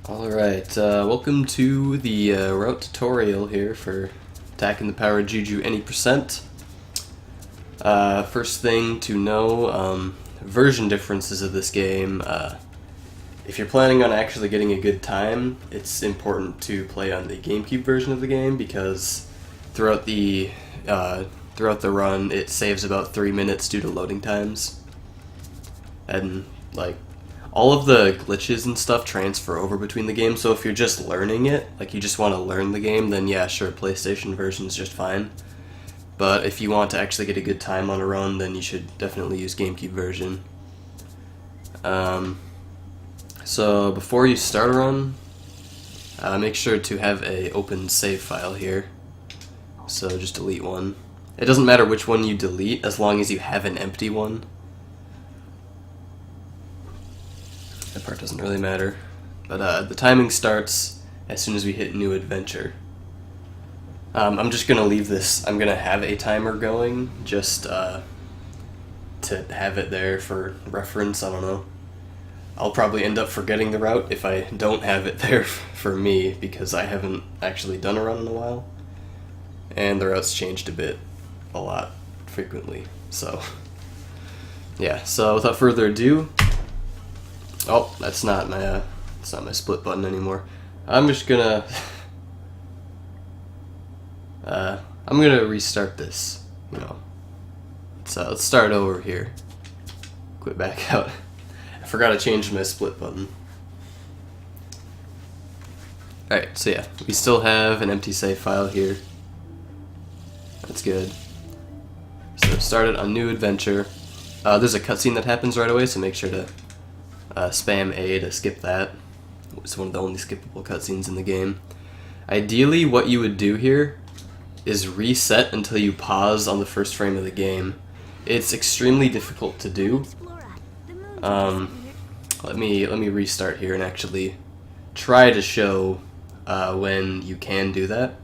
Alright, welcome to the route tutorial here for attacking the power Juju any percent. First thing to know, version differences of this game. If you're planning on actually getting a good time, it's important to play on the GameCube version of the game because throughout the run it saves about 3 minutes due to loading times. And like all of the glitches and stuff transfer over between the games, so if you're just learning it, like you just want to learn the game, then yeah, sure, PlayStation version is just fine. But if you want to actually get a good time on a run, then you should definitely use GameCube version. So before you start a run, make sure to have a open save file here. So just delete one. It doesn't matter which one you delete as long as you have an empty one. That part doesn't really matter. But the timing starts as soon as we hit new adventure. I'm just going to leave this, I'm going to have a timer going just to have it there for reference, I don't know. I'll probably end up forgetting the route if I don't have it there for me because I haven't actually done a run in a while. And the route's changed a lot, frequently. So, yeah, so without further ado, oh, that's not my split button anymore. I'm just gonna I'm gonna restart this. You know, let's start over here. Quit back out. I forgot to change my split button. Alright, so yeah, we still have an empty save file here. That's good. So started a new adventure. There's a cutscene that happens right away, so make sure to spam A to skip that. It's one of the only skippable cutscenes in the game. Ideally, what you would do here is reset until you pause on the first frame of the game. It's extremely difficult to do. Let me restart here and actually try to show when you can do that.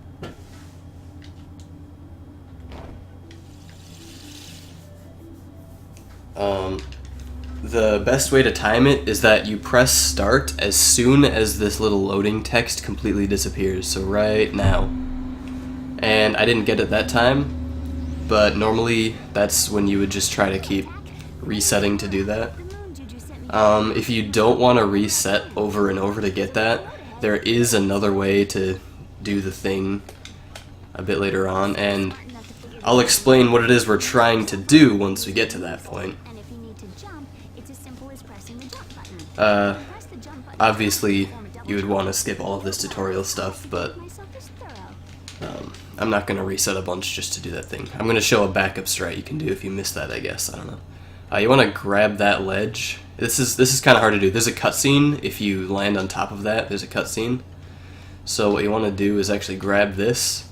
The best way to time it is that you press start as soon as this little loading text completely disappears, so right now. And I didn't get it that time, but normally that's when you would just try to keep resetting to do that. If you don't want to reset over and over to get that, there is another way to do the thing a bit later on, and I'll explain what it is we're trying to do once we get to that point. Obviously, you would want to skip all of this tutorial stuff, but I'm not going to reset a bunch just to do that thing. I'm going to show a backup strat you can do if you missed that, I guess. I don't know. You want to grab that ledge. This is kind of hard to do. There's a cutscene. If you land on top of that, there's a cutscene. So what you want to do is actually grab this,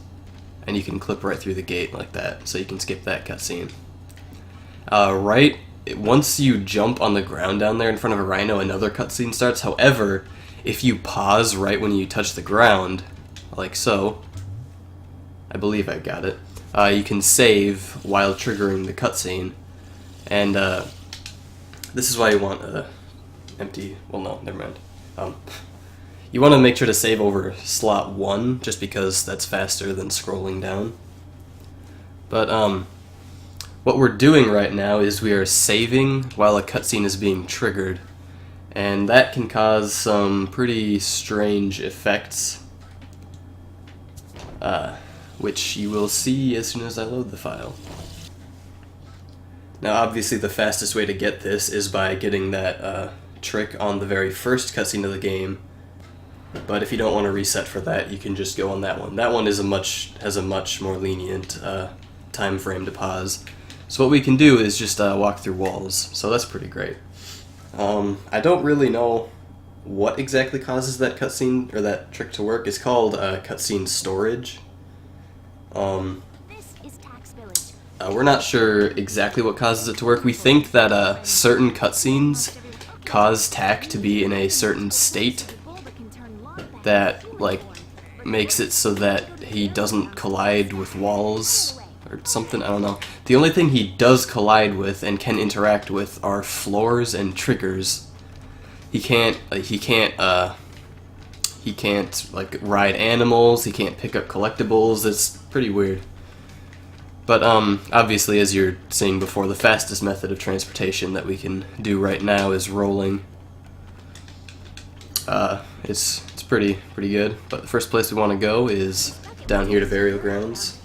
and you can clip right through the gate like that, so you can skip that cutscene. Once you jump on the ground down there in front of a rhino, another cutscene starts. However, if you pause right when you touch the ground, like so, I believe I got it, you can save while triggering the cutscene. And this is why you want empty, well no, never mind. You want to make sure to save over slot 1, just because that's faster than scrolling down. But what we're doing right now is we are saving while a cutscene is being triggered, and that can cause some pretty strange effects, which you will see as soon as I load the file. Now obviously the fastest way to get this is by getting that trick on the very first cutscene of the game, but if you don't want to reset for that, you can just go on that one. That one has a much more lenient time frame to pause. So what we can do is just walk through walls, so that's pretty great. I don't really know what exactly causes that cutscene, or that trick to work. It's called cutscene storage. We're not sure exactly what causes it to work. We think that certain cutscenes cause Tak to be in a certain state that, like, makes it so that he doesn't collide with walls or something, I don't know. The only thing he does collide with and can interact with are floors and triggers. He can't He can't like ride animals. He can't pick up collectibles. It's pretty weird. But obviously, as you're seeing before, the fastest method of transportation that we can do right now is rolling. It's pretty good. But the first place we want to go is down here to Burial Grounds.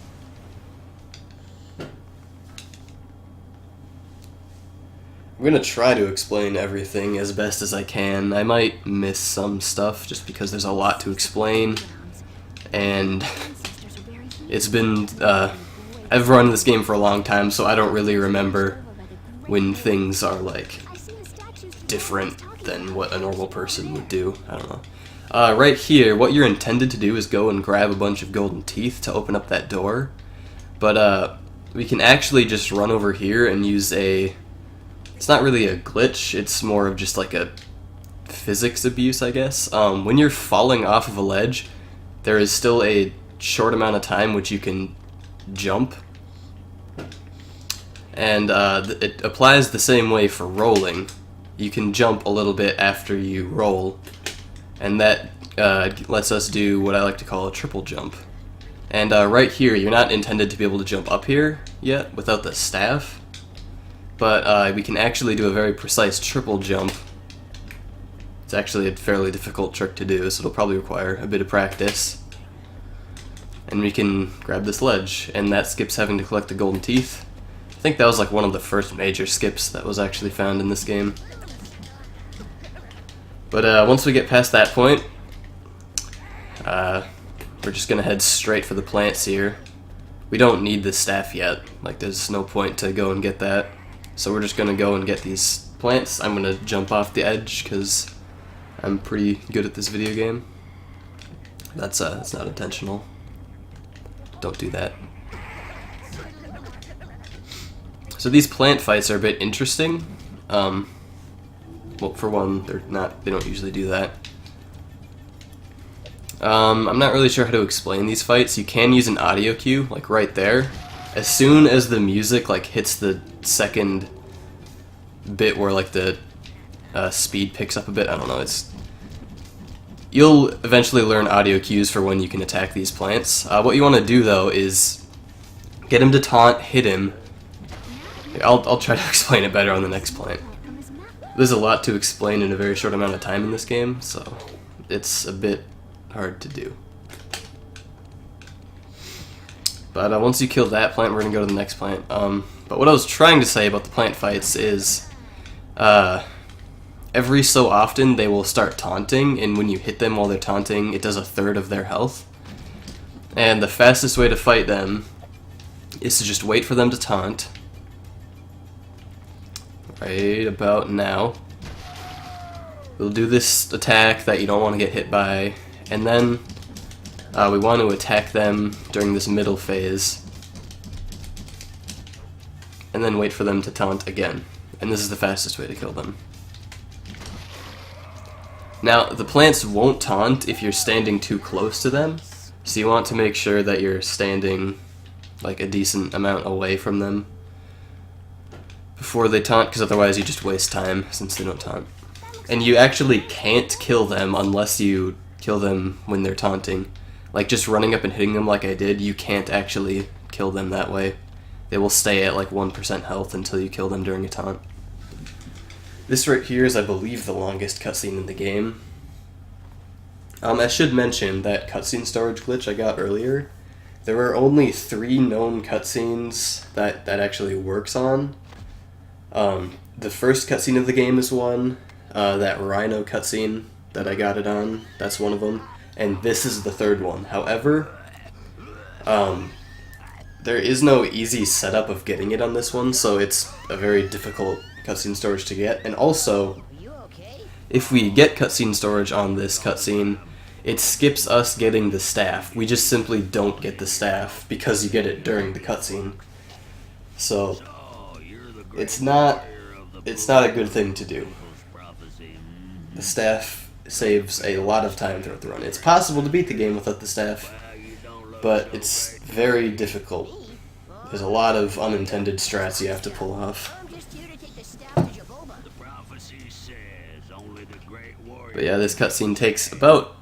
I'm gonna try to explain everything as best as I can. I might miss some stuff just because there's a lot to explain, and it's been I've run this game for a long time, so I don't really remember when things are like different than what a normal person would do. I don't know. Right here, what you're intended to do is go and grab a bunch of golden teeth to open up that door, but we can actually just run over here and use a... It's not really a glitch, it's more of just like a physics abuse, I guess. When you're falling off of a ledge, there is still a short amount of time which you can jump, and it applies the same way for rolling. You can jump a little bit after you roll, and that lets us do what I like to call a triple jump. And right here, you're not intended to be able to jump up here yet without the staff, but we can actually do a very precise triple jump. It's actually a fairly difficult trick to do, so it'll probably require a bit of practice. And we can grab this ledge, and that skips having to collect the golden teeth. I think that was like one of the first major skips that was actually found in this game. But once we get past that point, we're just gonna head straight for the plants here. We don't need the staff yet, like there's no point to go and get that. So we're just gonna go and get these plants. I'm gonna jump off the edge because I'm pretty good at this video game. That's not intentional. Don't do that. So these plant fights are a bit interesting. Well, for one, they don't usually do that. I'm not really sure how to explain these fights. You can use an audio cue, like right there. As soon as the music like hits the second bit where like the speed picks up a bit, I don't know, you'll eventually learn audio cues for when you can attack these plants. What you want to do though is get him to taunt, hit him. I'll try to explain it better on the next plant. There's a lot to explain in a very short amount of time in this game, so it's a bit hard to do. But once you kill that plant, we're going to go to the next plant. But what I was trying to say about the plant fights is every so often they will start taunting, and when you hit them while they're taunting, it does a third of their health. And the fastest way to fight them is to just wait for them to taunt. Right about now. We'll do this attack that you don't want to get hit by, and then we want to attack them during this middle phase, and then wait for them to taunt again. And this is the fastest way to kill them. Now, the plants won't taunt if you're standing too close to them, so you want to make sure that you're standing like a decent amount away from them before they taunt, because otherwise you just waste time since they don't taunt. And you actually can't kill them unless you kill them when they're taunting. Like just running up and hitting them like I did, you can't actually kill them that way. They will stay at like 1% health until you kill them during a taunt. This right here is, I believe, the longest cutscene in the game. I should mention that cutscene storage glitch I got earlier. There are only 3 known cutscenes that actually works on. The first cutscene of the game is one. That Rhino cutscene that I got it on, that's one of them. And this is the third one. However, there is no easy setup of getting it on this one, so it's a very difficult cutscene storage to get. And also, if we get cutscene storage on this cutscene, it skips us getting the staff. We just simply don't get the staff because you get it during the cutscene. So it's not a good thing to do. The staff saves a lot of time throughout the run. It's possible to beat the game without the staff, but it's very difficult. There's a lot of unintended strats you have to pull off. But yeah, this cutscene takes about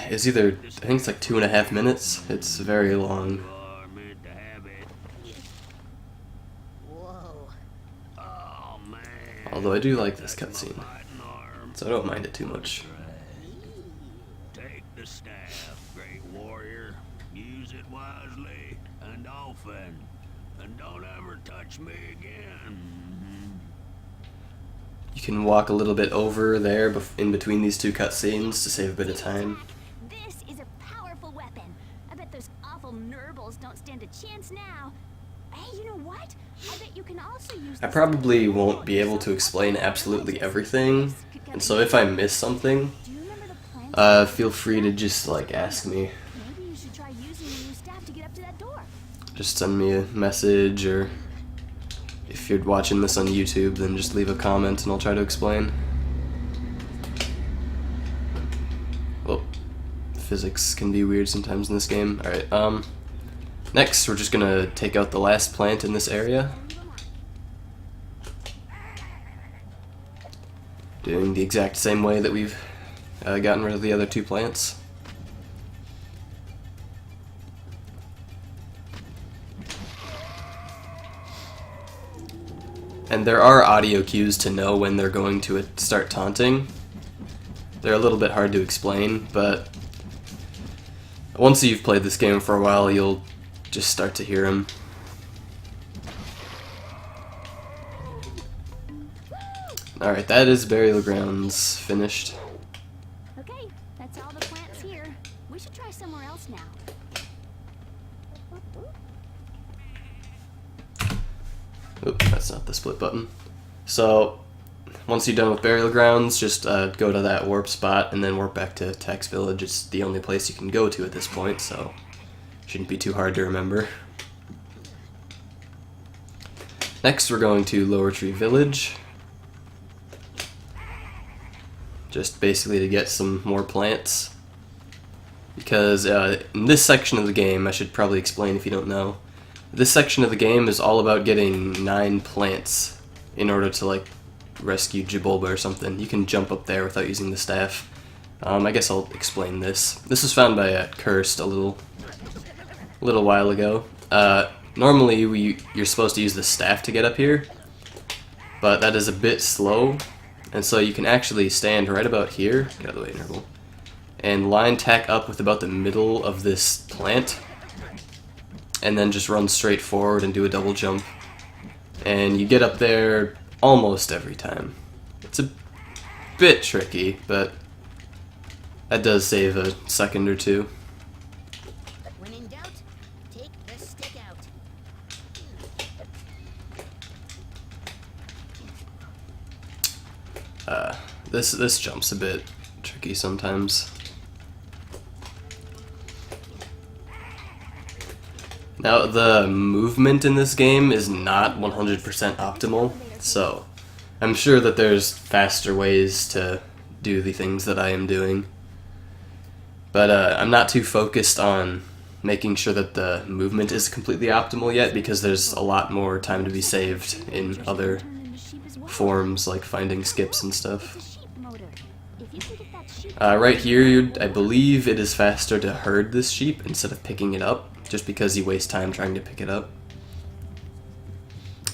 is either, I think it's like 2.5 minutes. It's very long. Although I do like this cutscene, so I don't mind it too much. Take the staff, great warrior. Use it wisely and often, and don't ever touch me again. You can walk a little bit over there in between these two cutscenes to save a bit of time. This is a powerful weapon. I bet those awful nurbles don't stand a chance now. Hey, you know what? I bet you can also use I probably won't be able to explain absolutely everything, and so if I miss something, Do you remember the plan? feel free to just like ask me. Maybe you should try using the new staff to get up to that door. Just send me a message, or if you're watching this on YouTube, then just leave a comment and I'll try to explain. Well, physics can be weird sometimes in this game. Alright, next we're just gonna take out the last plant in this area. Doing the exact same way that we've gotten rid of the other two plants. And there are audio cues to know when they're going to start taunting. They're a little bit hard to explain, but once you've played this game for a while, you'll just start to hear them. Alright, that is Burial Grounds finished. Okay, that's all the plants here. We should try somewhere else now. Oop, that's not the split button. So, once you're done with Burial Grounds, just go to that warp spot and then warp back to Tax Village. It's the only place you can go to at this point, so shouldn't be too hard to remember. Next, we're going to Lower Tree Village. Just basically to get some more plants. Because in this section of the game, I should probably explain if you don't know, this section of the game is all about getting 9 plants in order to like rescue Jibolba or something. You can jump up there without using the staff. I guess I'll explain this. This was found by Cursed a little while ago. Normally you're supposed to use the staff to get up here, but that is a bit slow, and so you can actually stand right about here, get out of the way, Nurgle, and line tack up with about the middle of this plant, and then just run straight forward and do a double jump. And you get up there almost every time. It's a bit tricky, but that does save a second or two. When in doubt, take the stick out. This jump's a bit tricky sometimes. Now, the movement in this game is not 100% optimal, so I'm sure that there's faster ways to do the things that I am doing. But I'm not too focused on making sure that the movement is completely optimal yet, because there's a lot more time to be saved in other forms, like finding skips and stuff. Right here, I believe it is faster to herd this sheep instead of picking it up, just because you waste time trying to pick it up.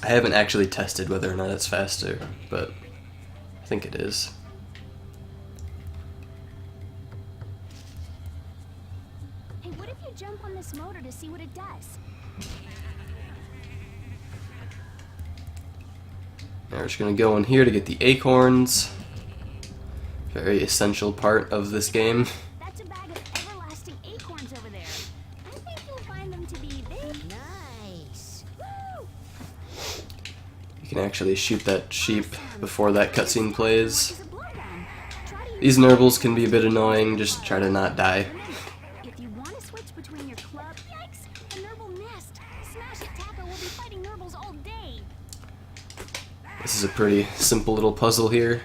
I haven't actually tested whether or not it's faster, but I think it is. Hey, what if you jump on this motor to see what it does? Now we're just going to go in here to get the acorns. Very essential part of this game. That's a bag of everlasting acorns over there. I think you'll find them to be big. Nice. Woo! You can actually shoot that sheep before that cutscene plays. It's a blowgun. Try to use These Nurbles can be a bit annoying, just try to not die. If you want to switch between your club, yikes, a Nurble nest. Smash it, Taco will be fighting Nurbles all day. This is a pretty simple little puzzle here.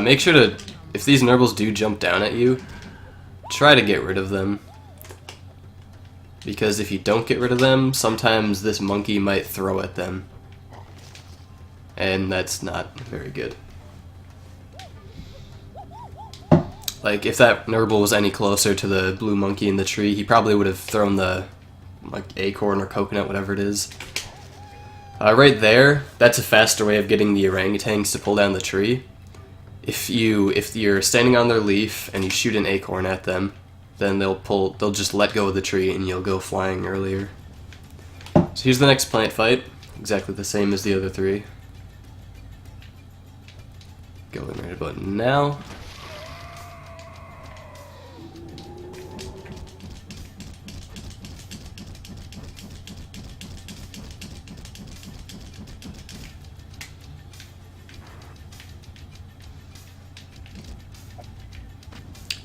Make sure to, if these Nurbles do jump down at you, try to get rid of them. Because if you don't get rid of them, sometimes this monkey might throw at them. And that's not very good. like, if that Nurble was any closer to the blue monkey in the tree, he probably would have thrown the, like, acorn or coconut, whatever it is. Right there, that's a faster way of getting the orangutans to pull down the tree. If you're standing on their leaf and you shoot an acorn at them, then they'll just let go of the tree and you'll go flying earlier. So here's the next plant fight, exactly the same as the other three. Going right about now.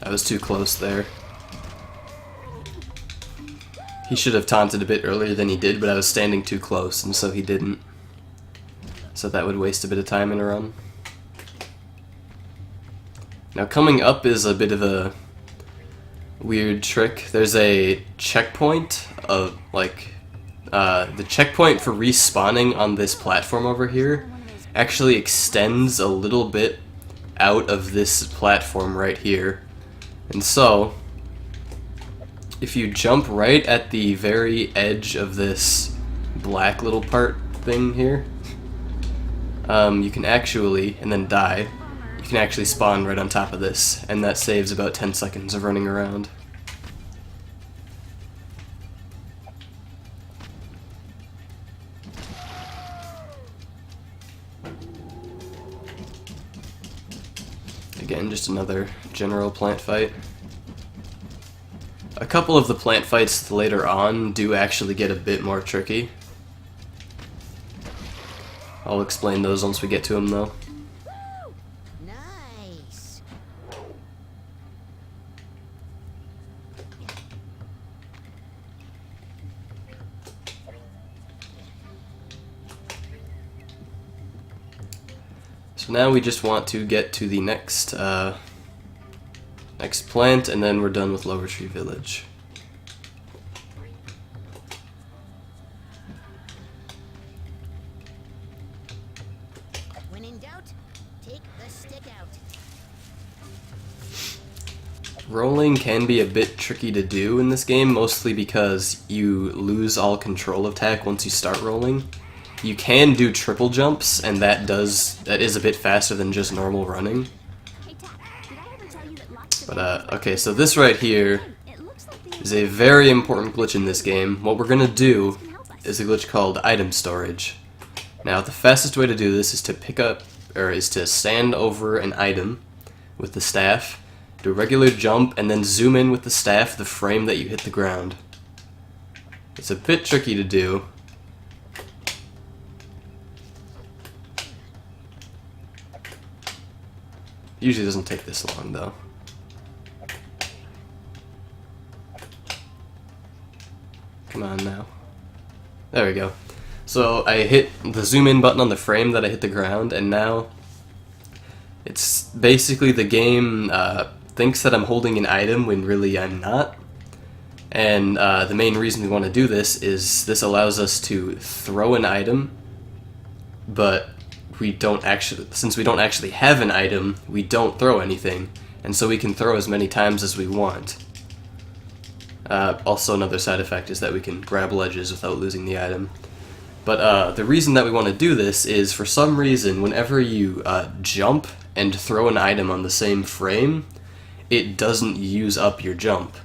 I was too close there. He should have taunted a bit earlier than he did, but I was standing too close, and so he didn't. So that would waste a bit of time in a run. Now coming up is a bit of a weird trick. There's a checkpoint of, like, the checkpoint for respawning on this platform over here actually extends a little bit out of this platform right here. And so, if you jump right at the very edge of this black little part thing here, you can actually, and then die, you can actually spawn right on top of this, and that saves about 10 seconds of running around. Again, just another general plant fight. A couple of the plant fights later on do actually get a bit more tricky. I'll explain those once we get to them, though. Nice. So now we just want to get to the next next plant, and then we're done with Lower Tree Village. When in doubt, take the stick out. Rolling can be a bit tricky to do in this game, mostly because you lose all control of tack once you start rolling. You can do triple jumps, and that is a bit faster than just normal running. Hey, Tack, did I ever tell you that lots of But okay, so this right here it looks like the is a very important glitch in this game. What we're gonna do is a glitch called item storage. Now, the fastest way to do this is to to stand over an item with the staff, do a regular jump, and then zoom in with the staff the frame that you hit the ground. It's a bit tricky to do. Usually doesn't take this long, though. Come on now. There we go. So I hit the zoom in button on the frame that I hit the ground, and now it's basically the game thinks that I'm holding an item when really I'm not. And the main reason we want to do this is this allows us to throw an item, but since we don't actually have an item, we don't throw anything, and so we can throw as many times as we want. Also, another side effect is that we can grab ledges without losing the item. But the reason that we want to do this is, for some reason, whenever you jump and throw an item on the same frame, it doesn't use up your jump.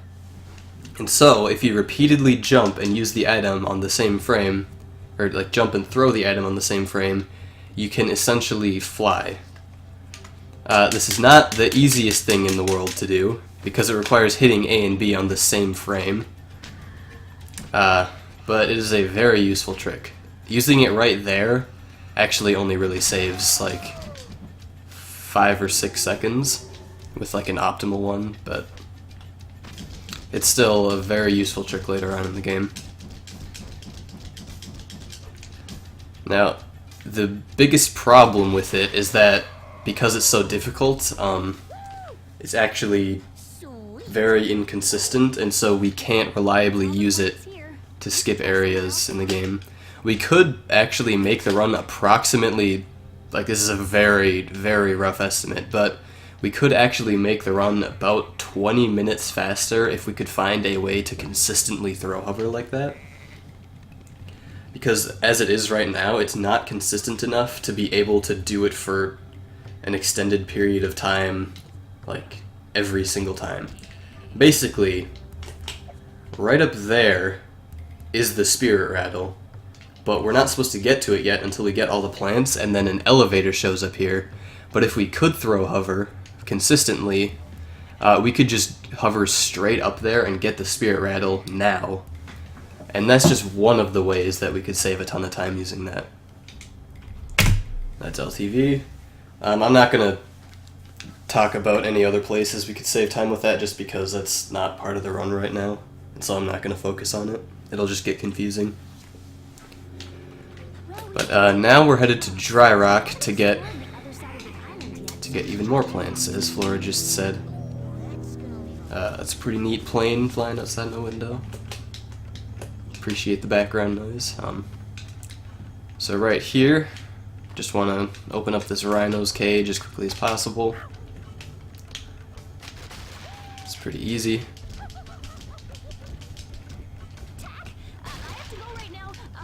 And so, if you repeatedly jump and use the item on the same frame, or like jump and throw the item on the same frame, you can essentially fly. This is not the easiest thing in the world to do, because it requires hitting A and B on the same frame. But it is a very useful trick. Using it right there actually only really saves like 5 or 6 seconds with like an optimal one, but it's still a very useful trick later on in the game. Now, the biggest problem with it is that because it's so difficult, it's actually very inconsistent, and so we can't reliably use it to skip areas in the game. We could actually make the run approximately, like, this is a very, very rough estimate, but we could actually make the run about 20 minutes faster if we could find a way to consistently throw hover like that. Because as it is right now, it's not consistent enough to be able to do it for an extended period of time, like every single time. Basically, right up there is the spirit rattle, but we're not supposed to get to it yet until we get all the plants, and then an elevator shows up here. But if we could throw hover consistently, we could just hover straight up there and get the spirit rattle now. And that's just one of the ways that we could save a ton of time using that. That's LTV. I'm not going to talk about any other places we could save time with that, just because that's not part of the run right now, and so I'm not going to focus on it. It'll just get confusing. But now we're headed to Dry Rock to get even more plants, as Flora just said. That's a pretty neat plane flying outside my window. Appreciate the background noise. So right here, just want to open up this rhino's cage as quickly as possible. It's pretty easy.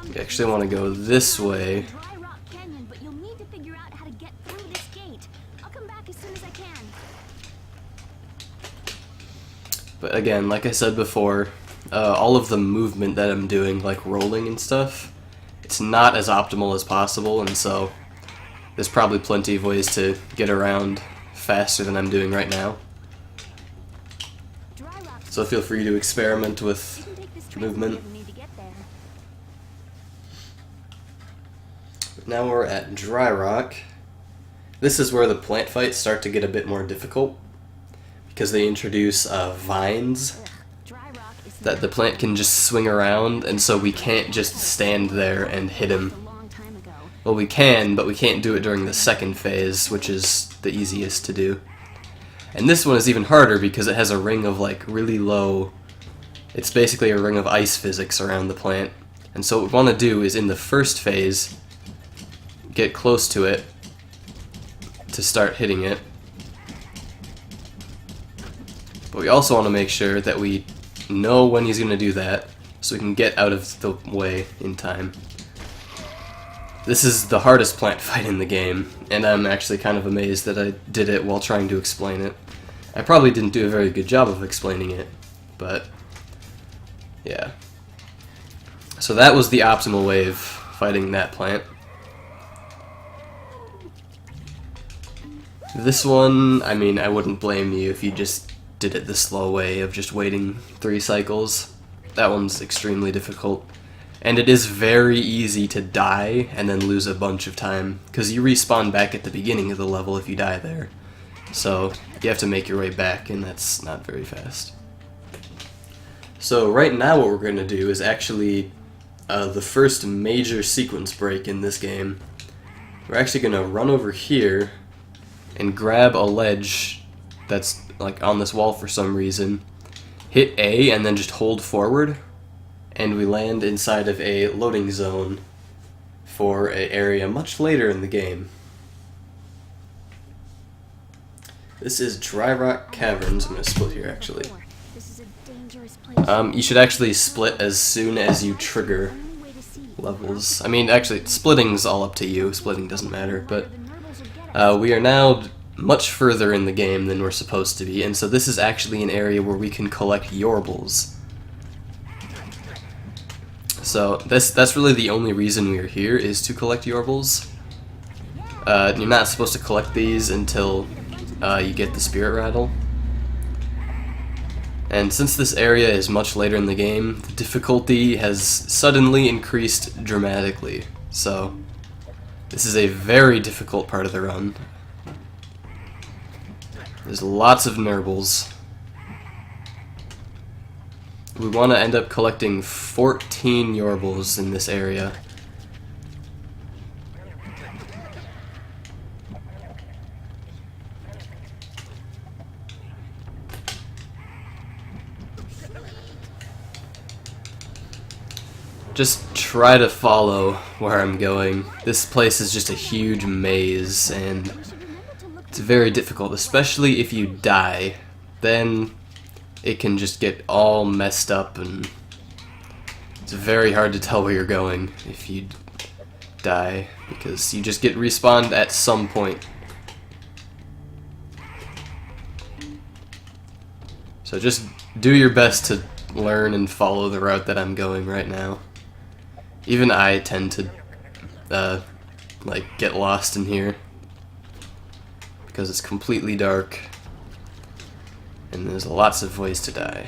We actually want to go this way. But again, like I said before, all of the movement that I'm doing, like rolling and stuff, it's not as optimal as possible, and so there's probably plenty of ways to get around faster than I'm doing right now. So feel free to experiment with movement. Now we're at Dry Rock. This is where the plant fights start to get a bit more difficult, because they introduce vines that the plant can just swing around, and so we can't just stand there and hit him. Well, we can, but we can't do it during the second phase, which is the easiest to do. And this one is even harder because it has a ring of like really low, it's basically a ring of ice physics around the plant. And so what we want to do is in the first phase, get close to it to start hitting it. But we also want to make sure that we know when he's going to do that, so we can get out of the way in time. This is the hardest plant fight in the game, and I'm actually kind of amazed that I did it while trying to explain it. I probably didn't do a very good job of explaining it, but yeah. So that was the optimal way of fighting that plant. This one, I mean, I wouldn't blame you if you just did it the slow way of just waiting 3 cycles. That one's extremely difficult. And it is very easy to die and then lose a bunch of time, because you respawn back at the beginning of the level if you die there. So you have to make your way back, and that's not very fast. So right now what we're going to do is actually the first major sequence break in this game. We're actually going to run over here and grab a ledge that's like on this wall for some reason, hit A and then just hold forward, and we land inside of a loading zone for an area much later in the game. This is Dry Rock Caverns. I'm going to split here actually. You should actually split as soon as you trigger levels. I mean, actually, splitting's all up to you. Splitting doesn't matter, but we are now much further in the game than we're supposed to be, and so this is actually an area where we can collect Yorbles. So that's really the only reason we're here, is to collect Yorbles. You're not supposed to collect these until you get the spirit rattle. And since this area is much later in the game, the difficulty has suddenly increased dramatically. So this is a very difficult part of the run. There's lots of nurbles. We want to end up collecting 14 Yorbles in this area. Just try to follow where I'm going. This place is just a huge maze, and It's very difficult, especially if you die. Then it can just get all messed up, and it's very hard to tell where you're going if you die, because you just get respawned at some point. So just do your best to learn and follow the route that I'm going right now. Even I tend to like get lost in here because it's completely dark and there's lots of ways to die.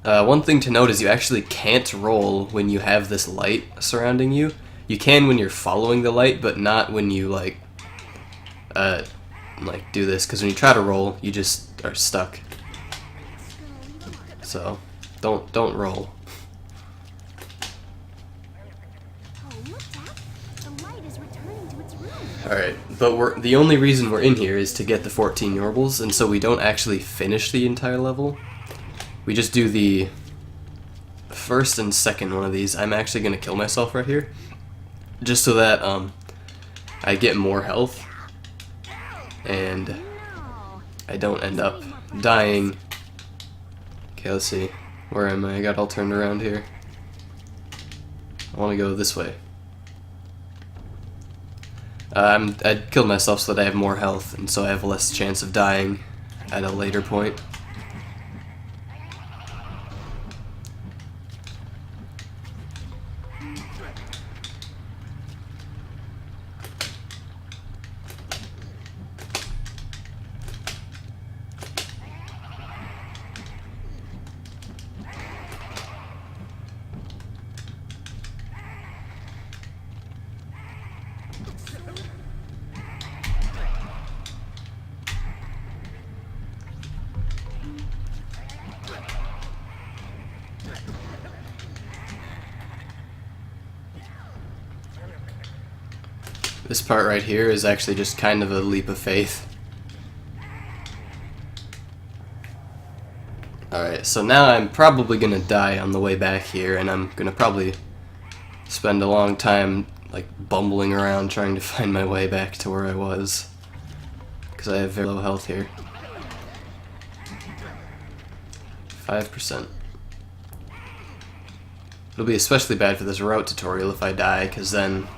One thing to note is you actually can't roll when you have this light surrounding you. You can when you're following the light, but not when you like do this, because when you try to roll, you just are stuck. So don't roll. Alright, but the only reason we're in here is to get the 14 Yorbles, and so we don't actually finish the entire level. We just do the first and second one of these. I'm actually going to kill myself right here, just so that I get more health, and I don't end up dying. Okay, let's see. Where am I? I got all turned around here. I want to go this way. I killed myself so that I have more health, and so I have less chance of dying at a later point. This part right here is actually just kind of a leap of faith. Alright, so now I'm probably gonna die on the way back here, and I'm gonna probably spend a long time like bumbling around trying to find my way back to where I was, because I have very low health here. 5%. It'll be especially bad for this route tutorial if I die, because then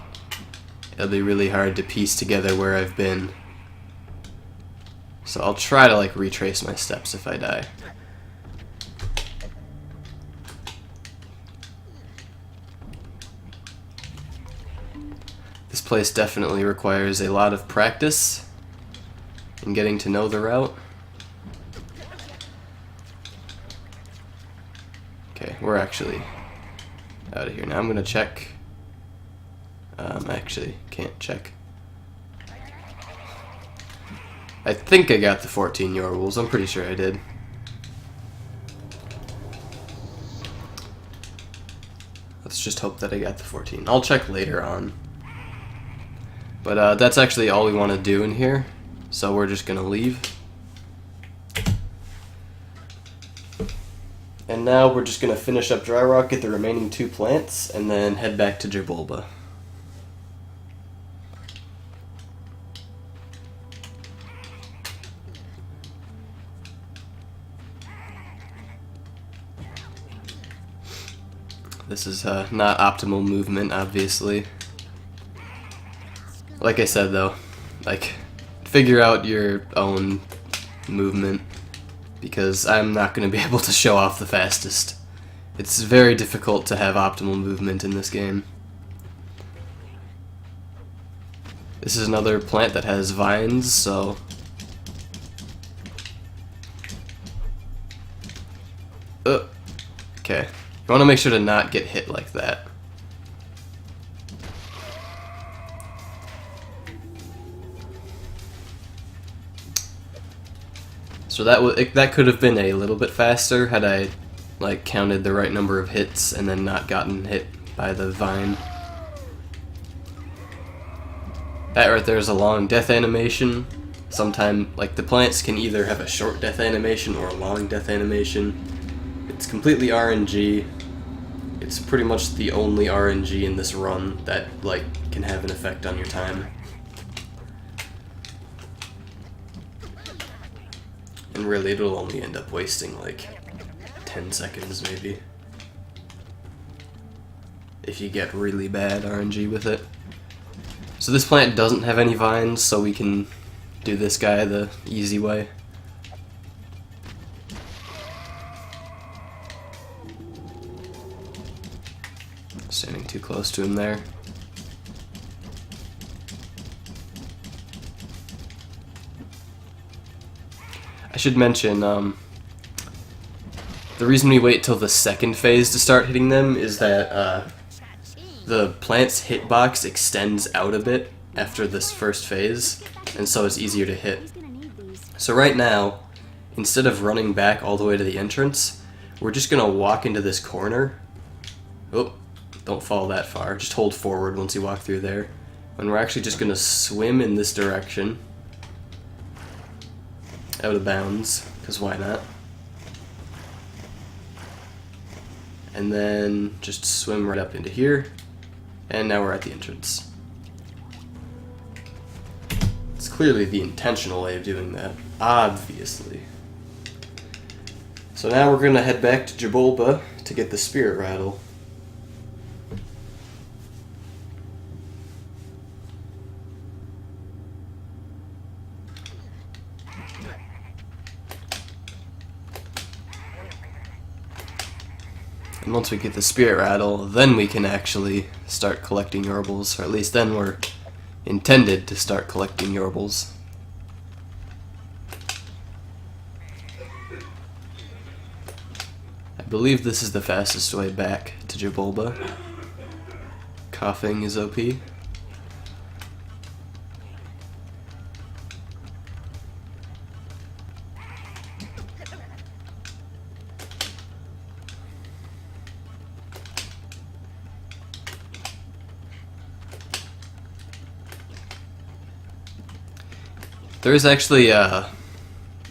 it'll be really hard to piece together where I've been. So I'll try to like retrace my steps if I die. This place definitely requires a lot of practice in getting to know the route. Okay, we're actually out of here now. I'm gonna check. Actually, can't check. I think I got the 14 Yorbles. I'm pretty sure I did. Let's just hope that I got the 14. I'll check later on. But that's actually all we want to do in here. So we're just gonna leave. And now we're just gonna finish up Dry Rock, get the remaining 2 plants, and then head back to Jerbolba. This is not optimal movement, obviously. Like I said though, like, figure out your own movement, because I'm not going to be able to show off the fastest. It's very difficult to have optimal movement in this game. This is another plant that has vines, so okay. You want to make sure to not get hit like that. So that could have been a little bit faster had I like counted the right number of hits and then not gotten hit by the vine. That right there is a long death animation. Sometimes like the plants can either have a short death animation or a long death animation. It's completely RNG. It's pretty much the only RNG in this run that like can have an effect on your time. when really it'll only end up wasting like 10 seconds maybe. If you get really bad RNG with it. So this plant doesn't have any vines, so we can do this guy the easy way. Standing too close to him there. I should mention, the reason we wait till the second phase to start hitting them is that the plant's hitbox extends out a bit after this first phase, and so it's easier to hit. So right now, instead of running back all the way to the entrance, we're just gonna walk into this corner. Oh, don't fall that far. Just hold forward once you walk through there. And we're actually just gonna swim in this direction. Out of bounds, because why not? And then just swim right up into here. And now we're at the entrance. It's clearly the intentional way of doing that, obviously. So now we're going to head back to Jabolba to get the spirit rattle. And once we get the spirit rattle, then we can actually start collecting Yorbles, or at least then we're intended to start collecting Yorbles. I believe this is the fastest way back to Jabolba. Coughing is OP. There is actually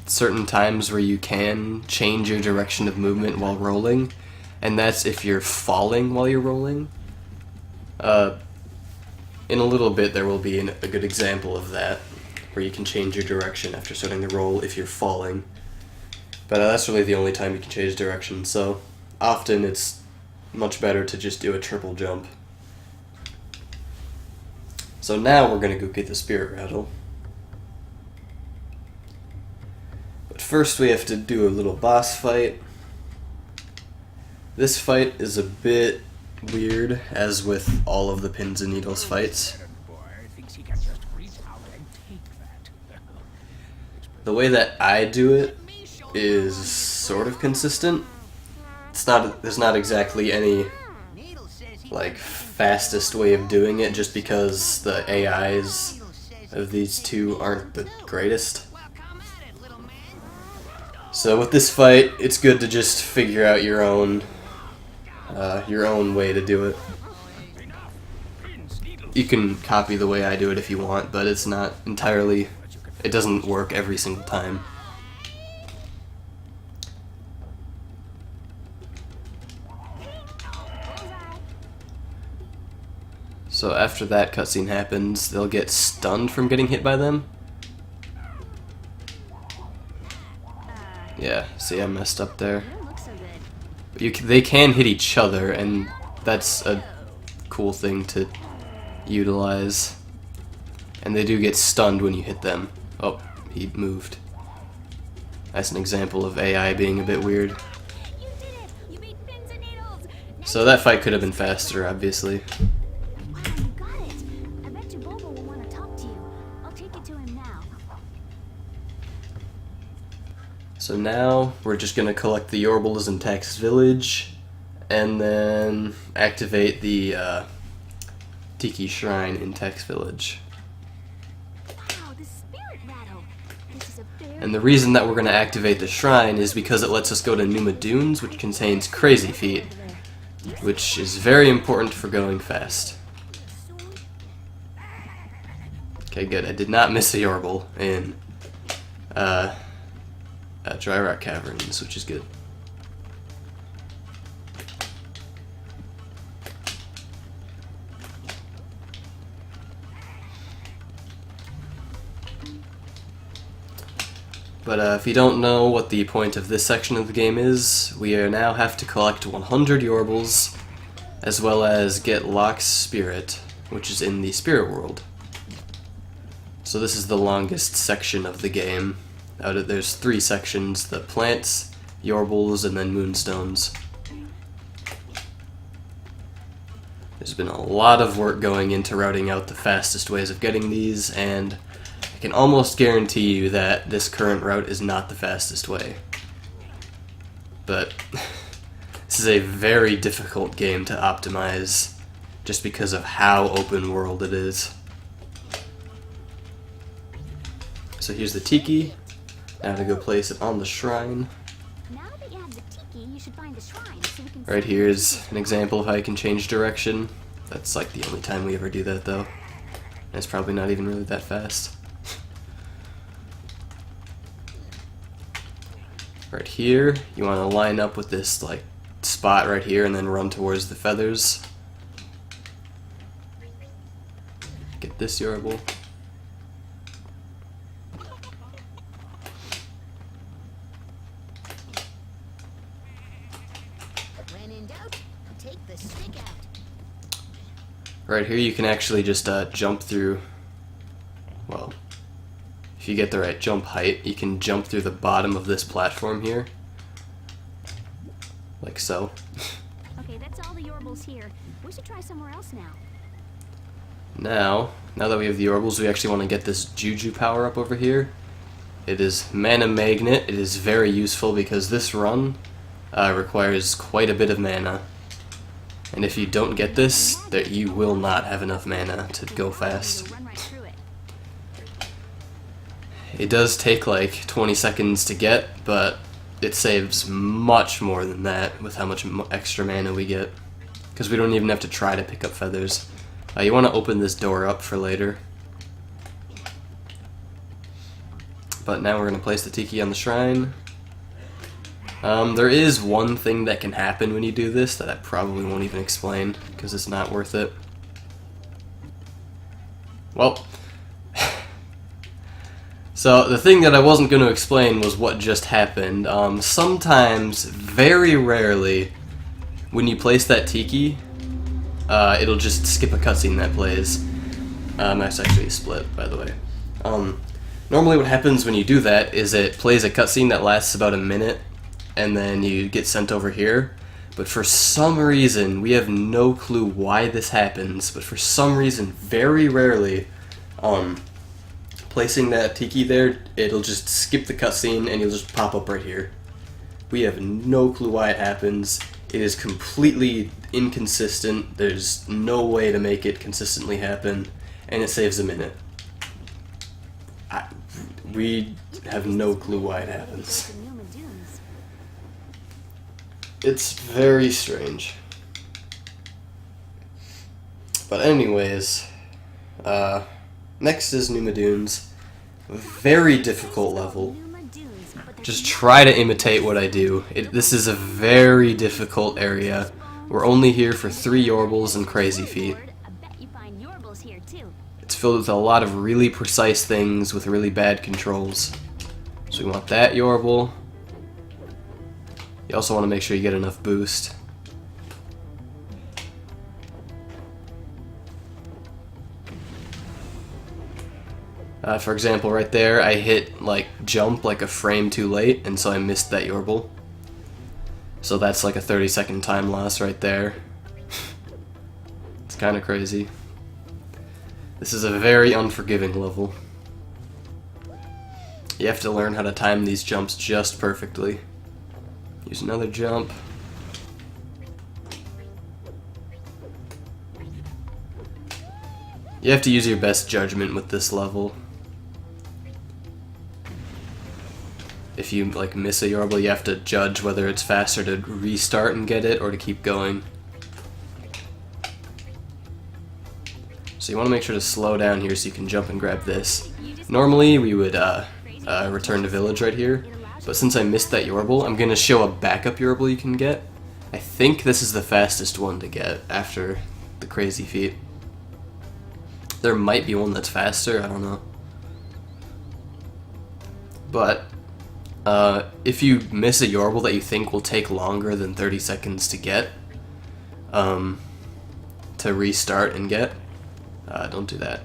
certain times where you can change your direction of movement while rolling, and that's if you're falling while you're rolling. In a little bit there will be a good example of that, where you can change your direction after starting the roll if you're falling. But that's really the only time you can change direction, so often it's much better to just do a triple jump. So now we're going to go get the spirit rattle. First we have to do a little boss fight. This fight is a bit weird, as with all of the pins and needles fights. The way that I do it is sort of consistent. There's not exactly any like fastest way of doing it, just because the AIs of these two aren't the greatest. So with this fight, it's good to just figure out your own way to do it. You can copy the way I do it if you want, but it's not entirely, it doesn't work every single time. So after that cutscene happens, they'll get stunned from getting hit by them. Yeah, see, I messed up there. But they can hit each other, and that's a cool thing to utilize. And they do get stunned when you hit them. Oh, he moved. That's an example of AI being a bit weird. So that fight could have been faster, obviously. Wow, you got it. I bet Jabolba will want to talk to you. I'll take it to him now. So now we're just going to collect the Yorbles in Tax Village, and then activate the Tiki Shrine in Tax Village. Wow, the spirit rattle. This is a very And the reason that we're going to activate the shrine is because it lets us go to Numa Dunes, which contains Crazy Feet, which is very important for going fast. Okay, good. I did not miss a Yorble in Dry Rock Caverns, which is good. But if you don't know what the point of this section of the game is, we now have to collect 100 Yorbles, as well as get Locke's spirit, which is in the spirit world. So this is the longest section of the game. There's 3 sections: the plants, Yorbles, and then moonstones. There's been a lot of work going into routing out the fastest ways of getting these, and I can almost guarantee you that this current route is not the fastest way. But this is a very difficult game to optimize just because of how open world it is. So here's the tiki. Now to go place it on the shrine. Now that you have the tiki, you should find a shrine so we can Right here is an example of how you can change direction. That's like the only time we ever do that though. And it's probably not even really that fast. Right here, you want to line up with this like spot right here and then run towards the feathers. Get this Yorble. When in doubt, take the stick out. Right here you can actually just jump through, well, if you get the right jump height, you can jump through the bottom of this platform here. Like so. Okay, that's all the Yorbles here. We should try somewhere else now. Now that we have the Yorbles, we actually want to get this Juju power up over here. It is Mana Magnet. It is very useful because this run requires quite a bit of mana. And if you don't get this, that you will not have enough mana to go fast. Run right through it. It does take like 20 seconds to get, but it saves much more than that with how much extra mana we get. Because we don't even have to try to pick up feathers. You want to open this door up for later. But now we're going to place the tiki on the shrine. There is one thing that can happen when you do this that I probably won't even explain, because it's not worth it. Well, so the thing that I wasn't going to explain was what just happened. Sometimes, very rarely, when you place that tiki, it'll just skip a cutscene that plays. That's actually a split, by the way. Normally what happens when you do that is it plays a cutscene that lasts about a minute, and then you get sent over here. But for some reason, we have no clue why this happens, but for some reason, very rarely, placing that tiki there, it'll just skip the cutscene and you'll just pop up right here. We have no clue why it happens. It is completely inconsistent. There's no way to make it consistently happen, and it saves a minute. We have no clue why it happens. It's very strange. But anyways, next is Numa Dunes. Very difficult level. Just try to imitate what I do. This is a very difficult area. We're only here for 3 Yorbles and Crazy Feet. It's filled with a lot of really precise things with really bad controls. So we want that Yorble. You also want to make sure you get enough boost. For example, right there, I hit like jump like a frame too late, and so I missed that Yorble. So that's like a 30-second time loss right there. It's kind of crazy. This is a very unforgiving level. You have to learn how to time these jumps just perfectly. Use another jump. You have to use your best judgment with this level. If you like miss a Yorble, you have to judge whether it's faster to restart and get it or to keep going. So you want to make sure to slow down here so you can jump and grab this. Normally we would return to village right here, but since I missed that Yorble, I'm going to show a backup Yorble you can get. I think this is the fastest one to get after the Crazy Feet. There might be one that's faster, I don't know. But If you miss a Yorble that you think will take longer than 30 seconds to get, to restart and get, don't do that.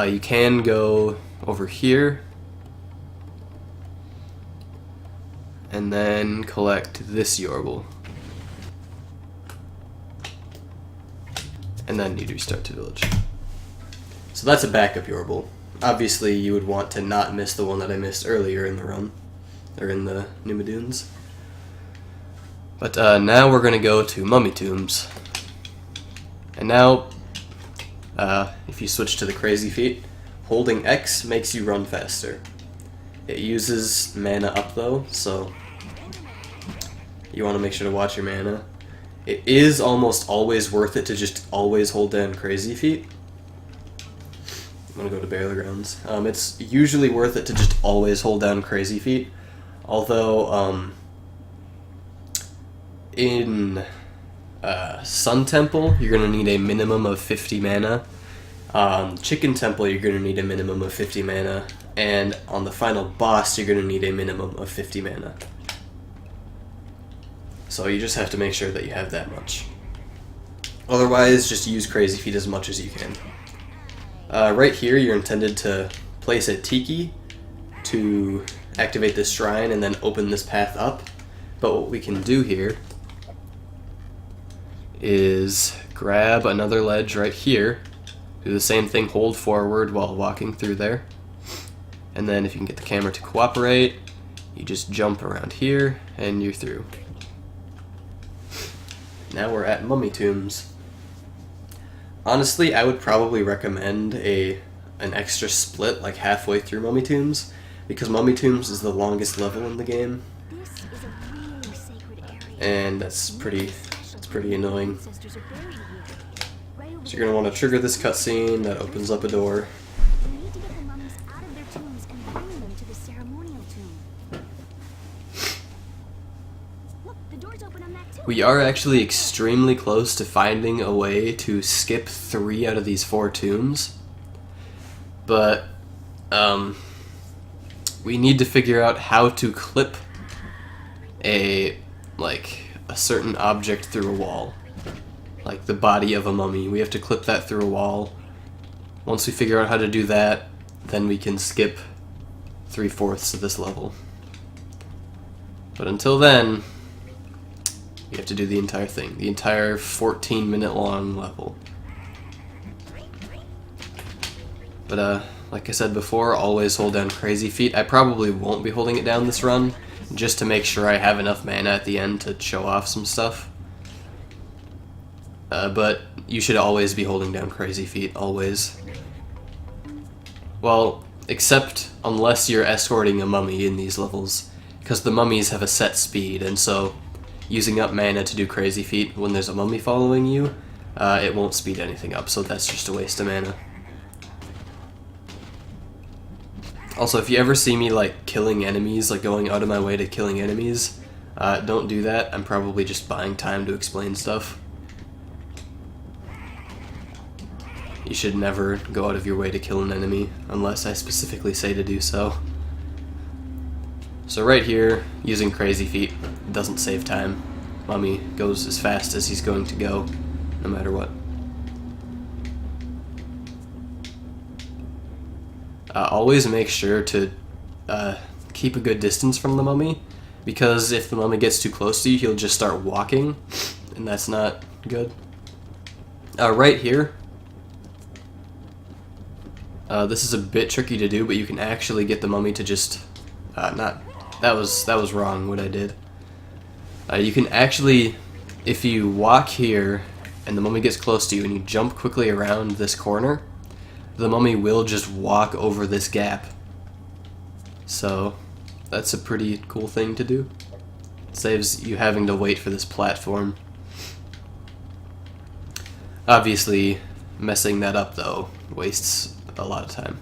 You can go over here and then collect this Yorble. And then you'd restart to village. So that's a backup Yorble. Obviously you would want to not miss the one that I missed earlier in the run, or in the Numidunes. But now we're going to go to Mummy Tombs. And now, if you switch to the Crazy Feat, holding X makes you run faster. It uses mana up though, so you want to make sure to watch your mana. It is almost always worth it to just always hold down Crazy Feat. I'm going to go to Burial Grounds. It's usually worth it to just always hold down Crazy Feat. Although, in Sun Temple, you're going to need a minimum of 50 mana. Chicken Temple, you're going to need a minimum of 50 mana. And on the final boss, you're going to need a minimum of 50 mana. So you just have to make sure that you have that much. Otherwise, just use Crazy Feat as much as you can. Right here, you're intended to place a Tiki to activate this shrine and then open this path up. But what we can do here is grab another ledge right here, do the same thing, hold forward while walking through there, and then if you can get the camera to cooperate, you just jump around here and you're through. Now we're at Mummy Tombs. Honestly, I would probably recommend an extra split like halfway through Mummy Tombs, because Mummy Tombs is the longest level in the game, This is a really sacred area. and that's pretty annoying. Ancestors are buried here. Right over So you're going to want to trigger this cutscene that opens up a door. We need to get the mummies out of their tombs and bring them to the ceremonial tomb. Look, the door's open on that too. We are actually extremely close to finding a way to skip 3 out of these 4 tombs, but we need to figure out how to clip a certain object through a wall, like the body of a mummy. We have to clip that through a wall. Once we figure out how to do that, then we can skip 3/4 of this level. But until then, you have to do the entire thing, the entire 14-minute long level. But like I said before, always hold down Crazy Feat. I probably won't be holding it down this run, just to make sure I have enough mana at the end to show off some stuff. But you should always be holding down Crazy Feat, always. Well, except unless you're escorting a mummy in these levels, because the mummies have a set speed, and so using up mana to do Crazy Feat when there's a mummy following you, it won't speed anything up, so that's just a waste of mana. Also, if you ever see me like killing enemies, like going out of my way to killing enemies, don't do that. I'm probably just buying time to explain stuff. You should never go out of your way to kill an enemy, unless I specifically say to do so. So right here, using Crazy Feat doesn't save time. Mummy goes as fast as he's going to go, no matter what. Always make sure to keep a good distance from the mummy, because if the mummy gets too close to you, he'll just start walking, and that's not good. Right here, this is a bit tricky to do, but you can actually get the mummy to just that was wrong what I did. You can actually, if you walk here and the mummy gets close to you and you jump quickly around this corner, the mummy will just walk over this gap. So that's a pretty cool thing to do. It saves you having to wait for this platform. Obviously, messing that up though wastes a lot of time.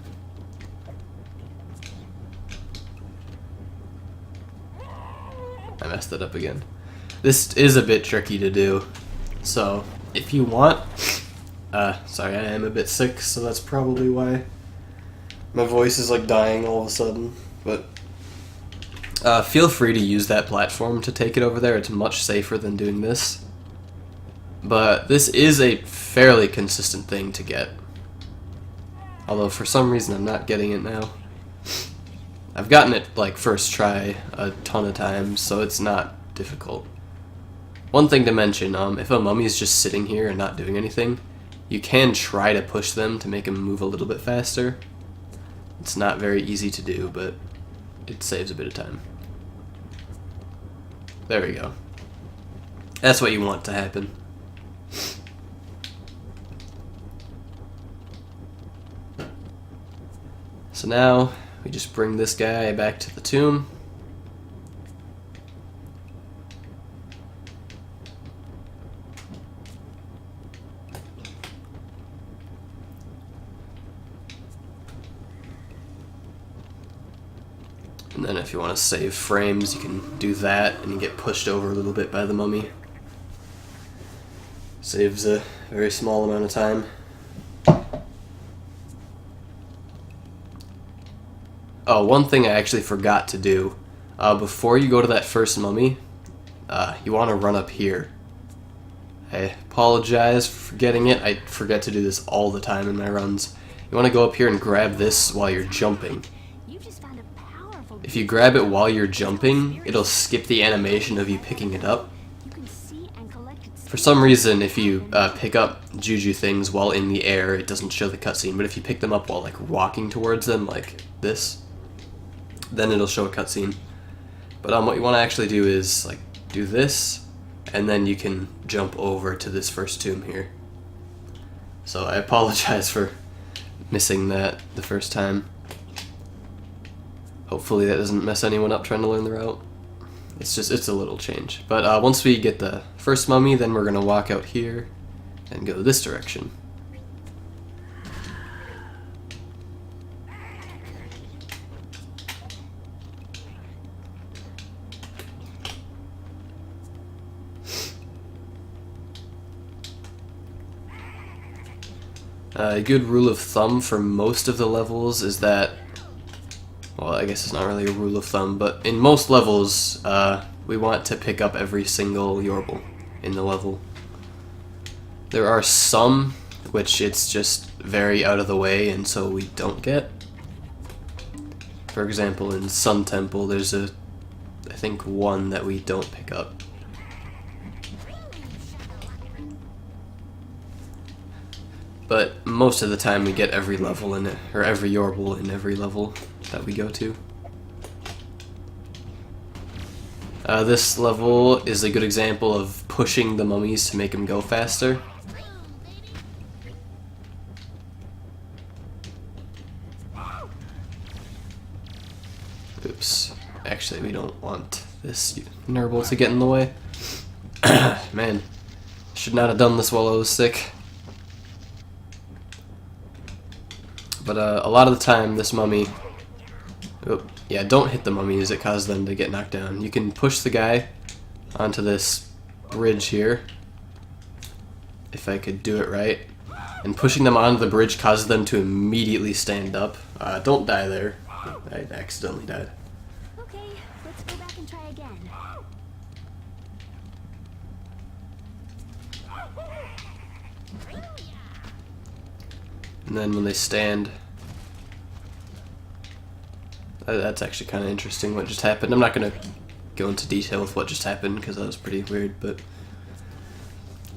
I messed that up again. This is a bit tricky to do, so if you want, sorry, I am a bit sick, so that's probably why my voice is like dying all of a sudden, but Feel free to use that platform to take it over there. It's much safer than doing this. But this is a fairly consistent thing to get. Although for some reason I'm not getting it now. I've gotten it like first try a ton of times, so it's not difficult. One thing to mention, if a mummy is just sitting here and not doing anything, you can try to push them to make them move a little bit faster. It's not very easy to do, but it saves a bit of time. There we go. That's what you want to happen. So now, we just bring this guy back to the tomb. And then if you want to save frames, you can do that and you get pushed over a little bit by the mummy. Saves a very small amount of time. Oh, one thing I actually forgot to do. Before you go to that first mummy, you want to run up here. I apologize for forgetting it. I forget to do this all the time in my runs. You want to go up here and grab this while you're jumping. If you grab it while you're jumping, it'll skip the animation of you picking it up. For some reason, if you pick up juju things while in the air, it doesn't show the cutscene. But if you pick them up while like walking towards them, like this, then it'll show a cutscene. But what you want to actually do is like do this, and then you can jump over to this first tomb here. So I apologize for missing that the first time. Hopefully that doesn't mess anyone up trying to learn the route. It's a little change. But once we get the first mummy, then we're going to walk out here and go this direction. A good rule of thumb for most of the levels is that, well, I guess it's not really a rule of thumb, but in most levels, we want to pick up every single Yorble in the level. There are some which it's just very out of the way, and so we don't get. For example, in Sun Temple, there's I think one that we don't pick up. But most of the time we get every level in it, or every Yorble in every level that we go to. This level is a good example of pushing the mummies to make them go faster. Oops. Actually, we don't want this Nurble to get in the way. Man, should not have done this while I was sick. But a lot of the time, this mummy... Oh, yeah, don't hit the mummies, it causes them to get knocked down. You can push the guy onto this bridge here, if I could do it right. And pushing them onto the bridge causes them to immediately stand up. Don't die there. I accidentally died. Okay, let's go back and try again. And then when they stand... That's actually kind of interesting what just happened. I'm not going to go into detail with what just happened because that was pretty weird, but...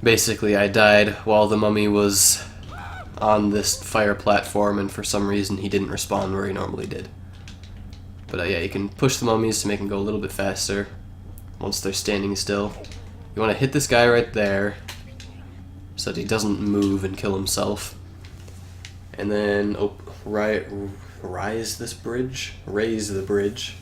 Basically, I died while the mummy was on this fire platform, and for some reason he didn't respawn where he normally did. But yeah, you can push the mummies to make them go a little bit faster once they're standing still. You want to hit this guy right there so that he doesn't move and kill himself. And then, raise the bridge.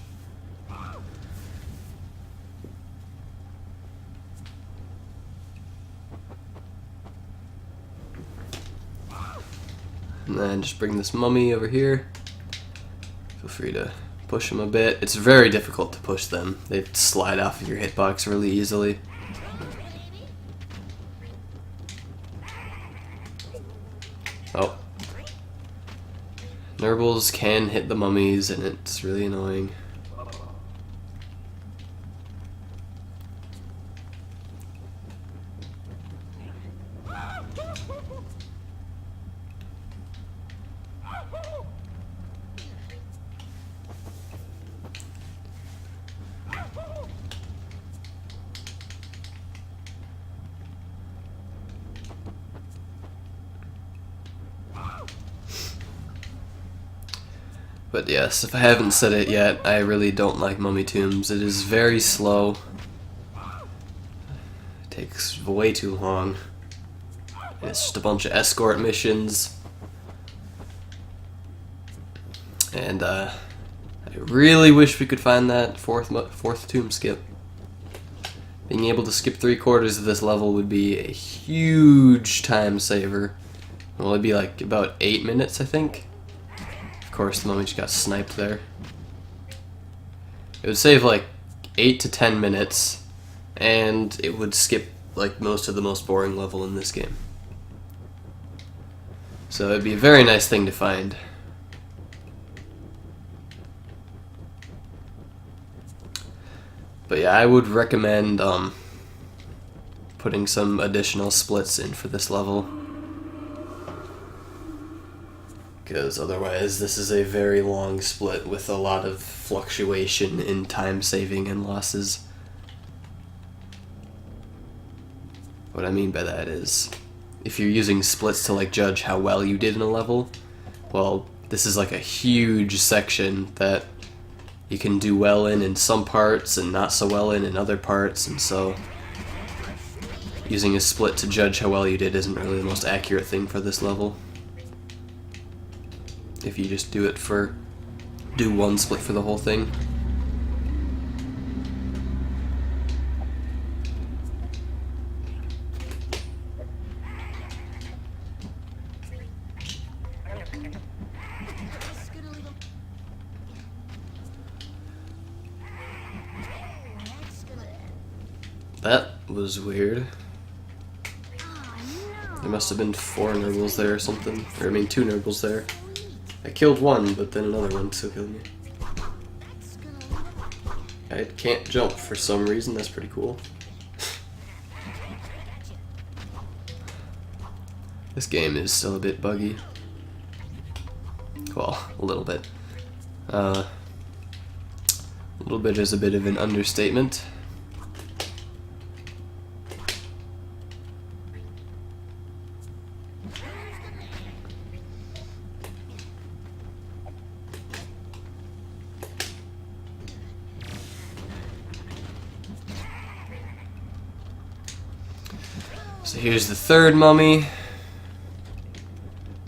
And then just bring this mummy over here. Feel free to push them a bit. It's very difficult to push them. They slide off of your hitbox really easily. Oh. Nurbles can hit the mummies, and it's really annoying. But yes, if I haven't said it yet, I really don't like Mummy Tombs. It is very slow. It takes way too long. It's just a bunch of escort missions. And I really wish we could find that fourth tomb skip. Being able to skip 3/4 of this level would be a huge time saver. Well, it'd be like about 8 minutes, I think. Of course, the mummy just got sniped there. It would save like 8 to 10 minutes, and it would skip like most of the most boring level in this game. So it'd be a very nice thing to find. But yeah, I would recommend putting some additional splits in for this level, because otherwise this is a very long split with a lot of fluctuation in time saving and losses. What I mean by that is, if you're using splits to like judge how well you did in a level, well, this is like a huge section that you can do well in some parts and not so well in other parts, and so using a split to judge how well you did isn't really the most accurate thing for this level. If you just do one split for the whole thing. That was weird. There must have been 4 nurbles there or something. Or I mean 2 nurbles there. I killed one, but then another one still killed me. I can't jump for some reason, that's pretty cool. This game is still a bit buggy. Well, a little bit. A little bit is a bit of an understatement. So here's the third mummy.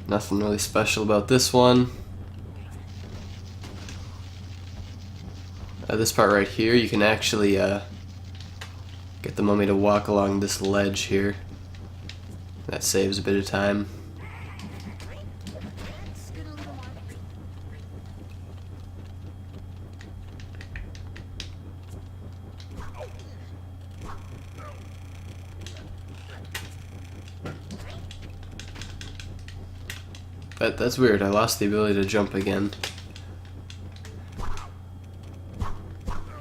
Nothing really special about this one. This part right here, you can actually get the mummy to walk along this ledge here. That saves a bit of time. That's weird, I lost the ability to jump again.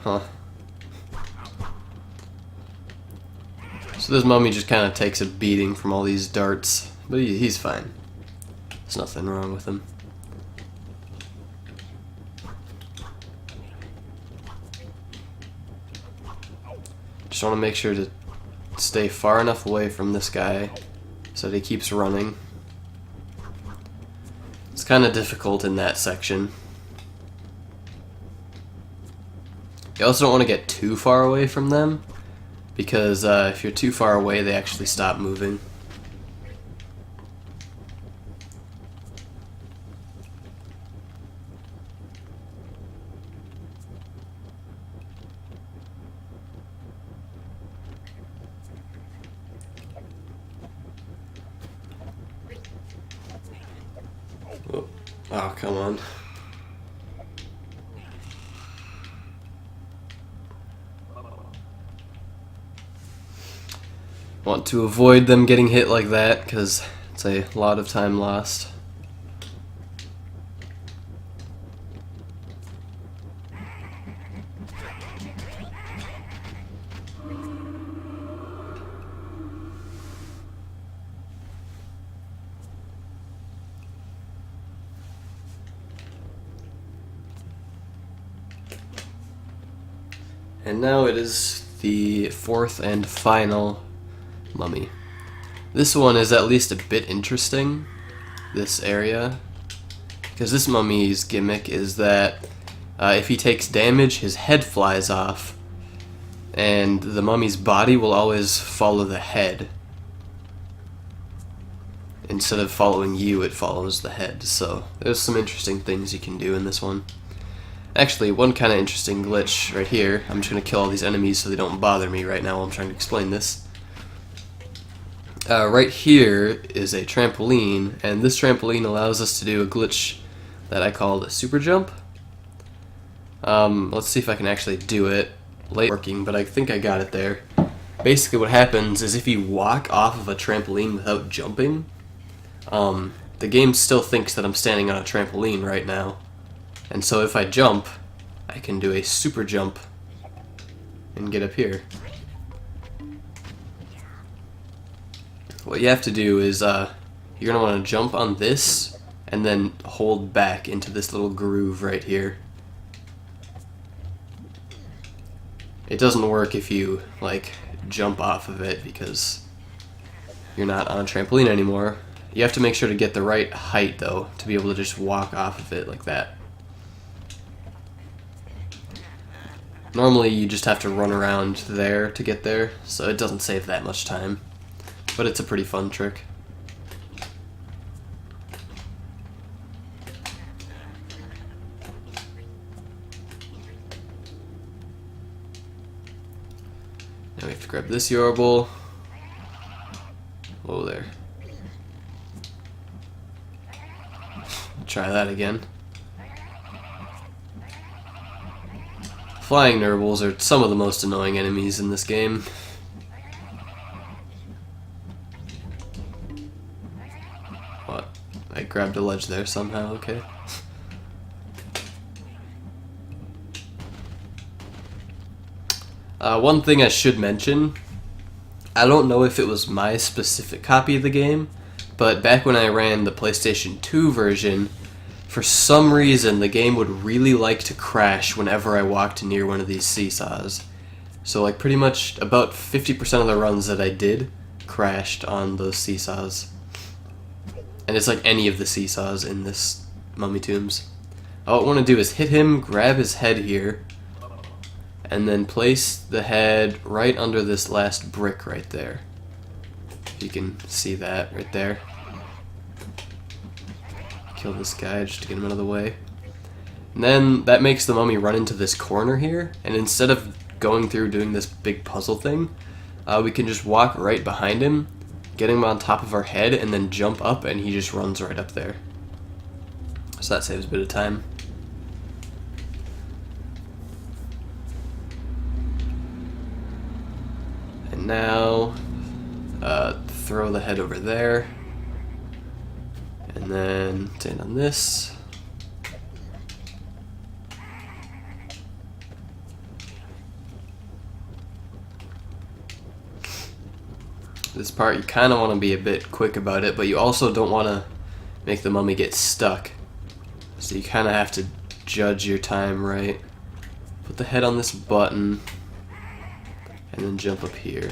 Huh. So this mummy just kind of takes a beating from all these darts, but he's fine. There's nothing wrong with him. Just want to make sure to stay far enough away from this guy so that he keeps running. It's kind of difficult in that section. You also don't want to get too far away from them, because if you're too far away, they actually stop moving. Oh, come on. Want to avoid them getting hit like that, because it's a lot of time lost. And now it is the fourth and final mummy. This one is at least a bit interesting, this area, because this mummy's gimmick is that if he takes damage, his head flies off, and the mummy's body will always follow the head. Instead of following you, it follows the head. So there's some interesting things you can do in this one. Actually, one kind of interesting glitch right here. I'm just going to kill all these enemies so they don't bother me right now while I'm trying to explain this. Right here is a trampoline, and this trampoline allows us to do a glitch that I called a super jump. Let's see if I can actually do it. Late working, but I think I got it there. Basically what happens is if you walk off of a trampoline without jumping, the game still thinks that I'm standing on a trampoline right now. And so if I jump, I can do a super jump and get up here. What you have to do is you're going to want to jump on this and then hold back into this little groove right here. It doesn't work if you like jump off of it because you're not on a trampoline anymore. You have to make sure to get the right height though to be able to just walk off of it like that. Normally you just have to run around there to get there, so it doesn't save that much time. But it's a pretty fun trick. Now we have to grab this Yorble. Whoa there. Try that again. Flying Nurbles are some of the most annoying enemies in this game. What? I grabbed a ledge there somehow, okay. One thing I should mention, I don't know if it was my specific copy of the game, but back when I ran the PlayStation 2 version, for some reason the game would really like to crash whenever I walked near one of these seesaws. So like pretty much about 50% of the runs that I did crashed on those seesaws. And it's like any of the seesaws in this Mummy Tombs. All I want to do is hit him, grab his head here, and then place the head right under this last brick right there. If you can see that right there. Kill this guy just to get him out of the way. And then that makes the mummy run into this corner here, and instead of going through doing this big puzzle thing, we can just walk right behind him, get him on top of our head, and then jump up, and he just runs right up there. So that saves a bit of time. And now, throw the head over there. And then stand on this. This part you kind of want to be a bit quick about it, but you also don't want to make the mummy get stuck. So you kind of have to judge your time right. Put the head on this button, and then jump up here.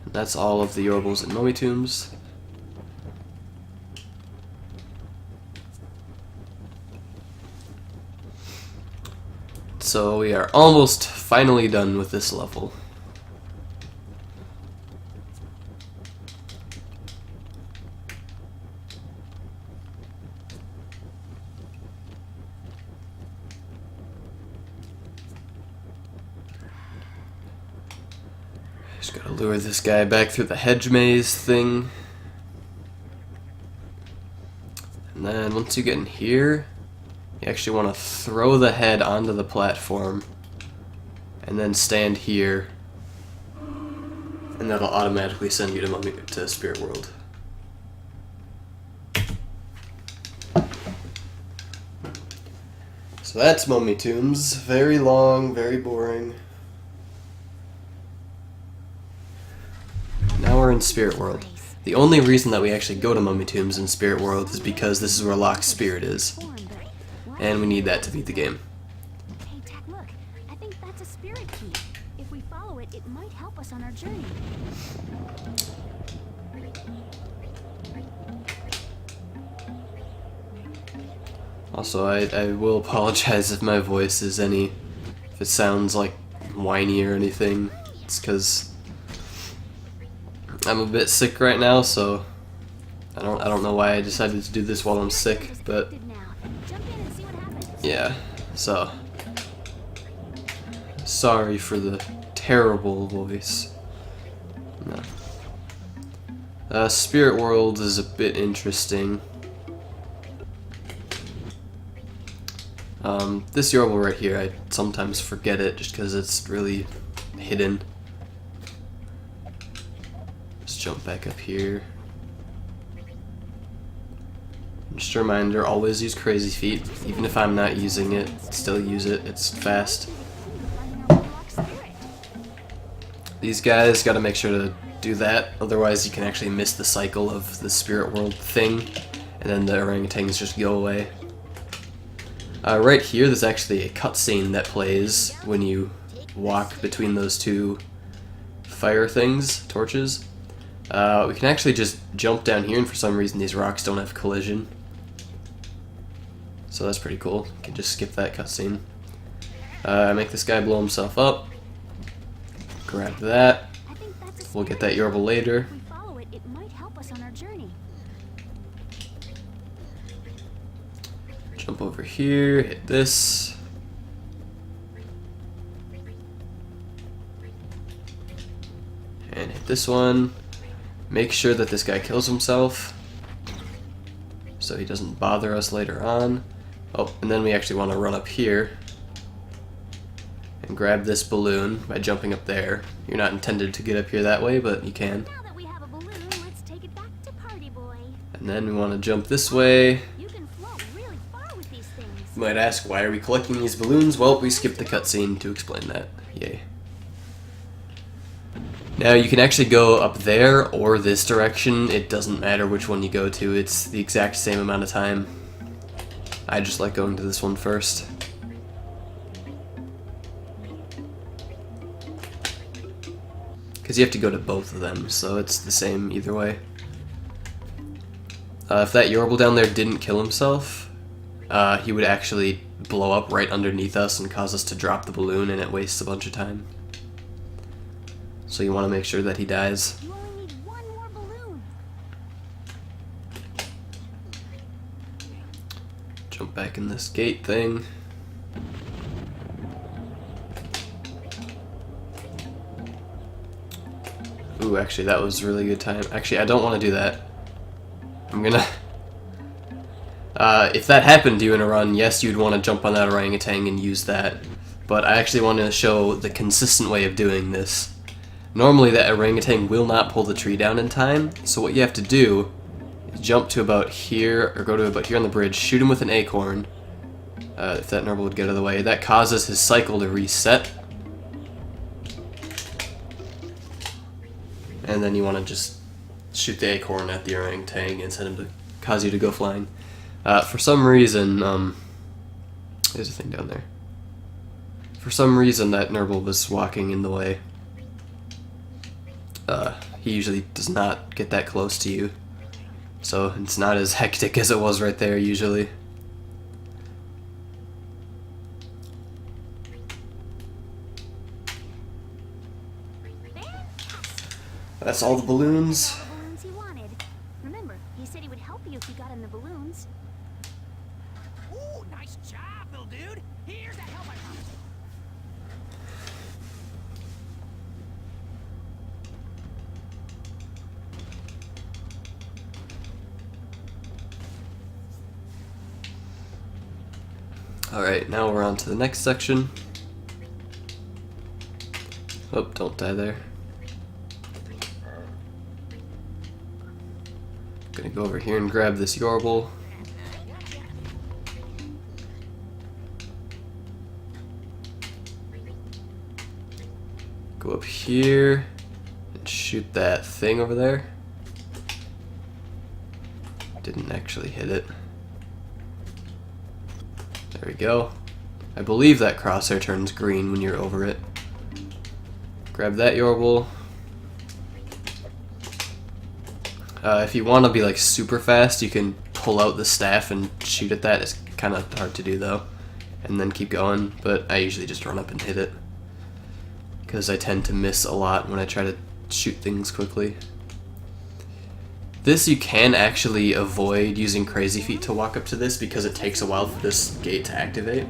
That's all of the Yorbles and Mummy Tombs. So we are almost finally done with this level. Just gotta lure this guy back through the hedge maze thing. And then once you get in here, you actually want to throw the head onto the platform and then stand here, and that'll automatically send you to Spirit World. So that's Mummy Tombs. Very long, very boring. Now we're in Spirit World. The only reason that we actually go to Mummy Tombs in Spirit World is because this is where Locke's spirit is. And we need that to beat the game. Hey, Tack, look. I think that's a spirit key. If we follow it, it might help us on our journey. Also, I will apologize if my voice is if it sounds like whiny or anything. It's because I'm a bit sick right now, so I don't know why I decided to do this while I'm sick, but yeah, so sorry for the terrible voice. No. Spirit World is a bit interesting. This Yorble right here, I sometimes forget it just because it's really hidden. Just jump back up here. Just a reminder, always use Crazy Feet. Even if I'm not using it, still use it. It's fast. These guys gotta make sure to do that, otherwise you can actually miss the cycle of the Spirit World thing, and then the orangutans just go away. Right here, there's actually a cutscene that plays when you walk between those two fire things, torches. We can actually just jump down here, and for some reason these rocks don't have collision. So that's pretty cool. You can just skip that cutscene. Make this guy blow himself up. Grab that. We'll get that Yorble later. If we follow it, it might help us on our journey. Jump over here, hit this. And hit this one. Make sure that this guy kills himself so he doesn't bother us later on. Oh, and then we actually want to run up here and grab this balloon by jumping up there. You're not intended to get up here that way, but you can. Now that we have a balloon, let's take it back to Party Boy. And then we want to jump this way. You can float really far with these things. You might ask, why are we collecting these balloons? Well, we skipped the cutscene to explain that. Yay. Now, you can actually go up there or this direction. It doesn't matter which one you go to. It's the exact same amount of time. I just like going to this one first. Because you have to go to both of them, so it's the same either way. If that Yorble down there didn't kill himself, he would actually blow up right underneath us and cause us to drop the balloon, and it wastes a bunch of time. So you want to make sure that he dies. You only need one more balloon. Jump back in this gate thing. Ooh, actually, that was a really good time. Actually, I don't want to do that. I'm gonna... if that happened to you in a run, yes, you'd want to jump on that orangutan and use that. But I actually want to show the consistent way of doing this. Normally, that orangutan will not pull the tree down in time, so what you have to do is jump to about here, or go to about here on the bridge, shoot him with an acorn, if that Nerble would get out of the way. That causes his cycle to reset. And then you want to just shoot the acorn at the orangutan and set him to cause you to go flying. For some reason, there's a thing down there. For some reason, that Nerble was walking in the way. He usually does not get that close to you, so it's not as hectic as it was right there usually. That's all the balloons. All the balloons he wanted. Remember, he said he would help you if you got in the balloons. Ooh, nice job, little dude. Here's the help I promised. Alright, now we're on to the next section. Oh, don't die there. Gonna go over here and grab this Yorble. Go up here and shoot that thing over there. Didn't actually hit it. There we go. I believe that crosshair turns green when you're over it. Grab that Yorble. If you want to be like super fast, you can pull out the staff and shoot at that. kind of hard to do though. And then keep going, but I usually just run up and hit it. Because I tend to miss a lot when I try to shoot things quickly. This you can actually avoid using Crazy Feet to walk up to this because it takes a while for this gate to activate.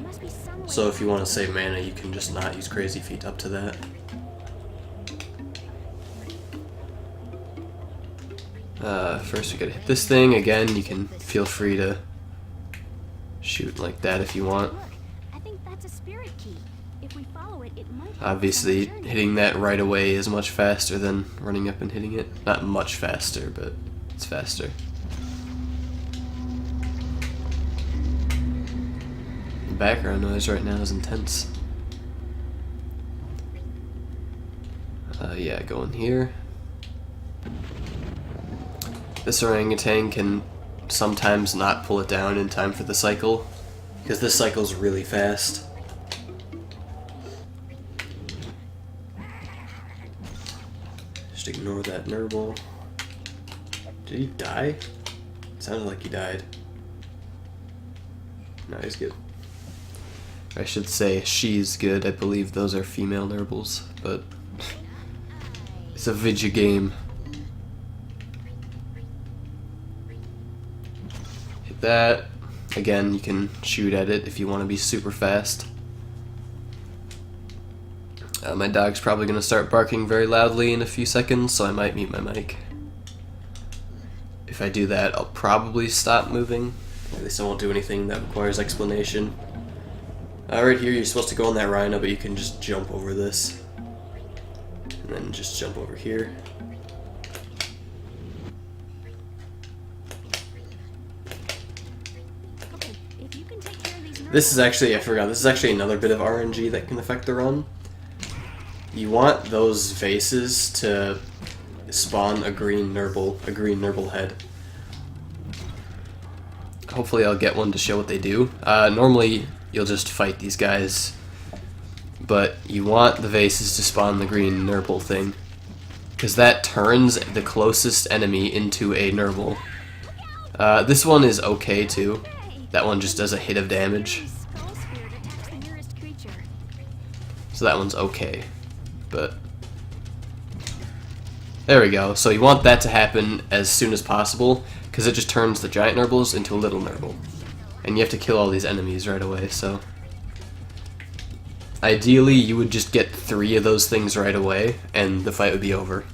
So if you want to save mana, you can just not use Crazy Feet up to that. First we gotta hit this thing. Again, you can feel free to shoot like that if you want. I think that's a spirit key. If we follow it, it might. Obviously, hitting that right away is much faster than running up and hitting it. Not much faster, but it's faster. The background noise right now is intense. Yeah, go in here. This orangutan can sometimes not pull it down in time for the cycle, because this cycle's really fast. Just ignore that Nurble. Did he die? It sounded like he died. No, he's good. I should say she's good. I believe those are female Nurbles, but it's a video game. Hit that. Again, you can shoot at it if you want to be super fast. My dog's probably going to start barking very loudly in a few seconds, so I might mute my mic. If I do that, I'll probably stop moving. At least I won't do anything that requires explanation. Right here, you're supposed to go on that rhino, but you can just jump over this. And then just jump over here. This is actually, I forgot, this is actually another bit of RNG that can affect the run. You want those vases to spawn a green Nurble head. Hopefully I'll get one to show what they do. Normally you'll just fight these guys, but you want the vases to spawn the green Nurble thing, because that turns the closest enemy into a Nurble. This one is okay too. That one just does a hit of damage. So that one's okay. But there we go. So you want that to happen as soon as possible, because it just turns the giant Nurbles into a little Nurble. And you have to kill all these enemies right away, so ideally you would just get 3 of those things right away, and the fight would be over.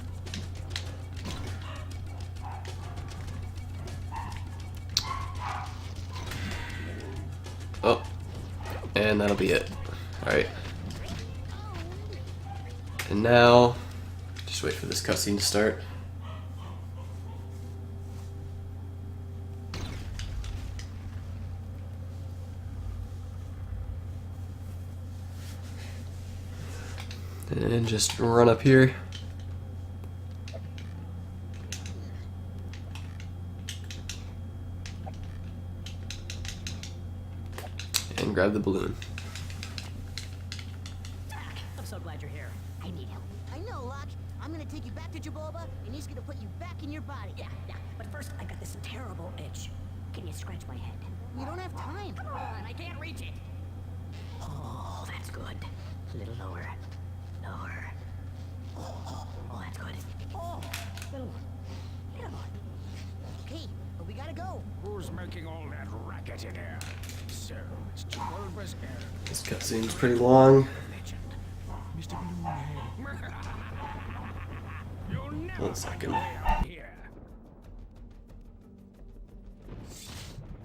Oh, and that'll be it. Alright. And now, just wait for this cutscene to start. And just run up here. And grab the balloon. I'm so glad you're here. I need help. I know, Locke. I'm gonna take you back to Jaboba, and he's gonna put you back in your body. Yeah. But first, I got this terrible itch. Can you scratch my head? We don't have time. Come on, I can't reach it. Oh, that's good. A little lower. Lower. Oh, that's good. Oh, little more. Little more. Okay, but we gotta go. Who's making all that racket in here? So, it's Jaboba's errand. This cutscene's pretty long. Legend. Mr. Balloonhead. You'll never 1 second. way out here.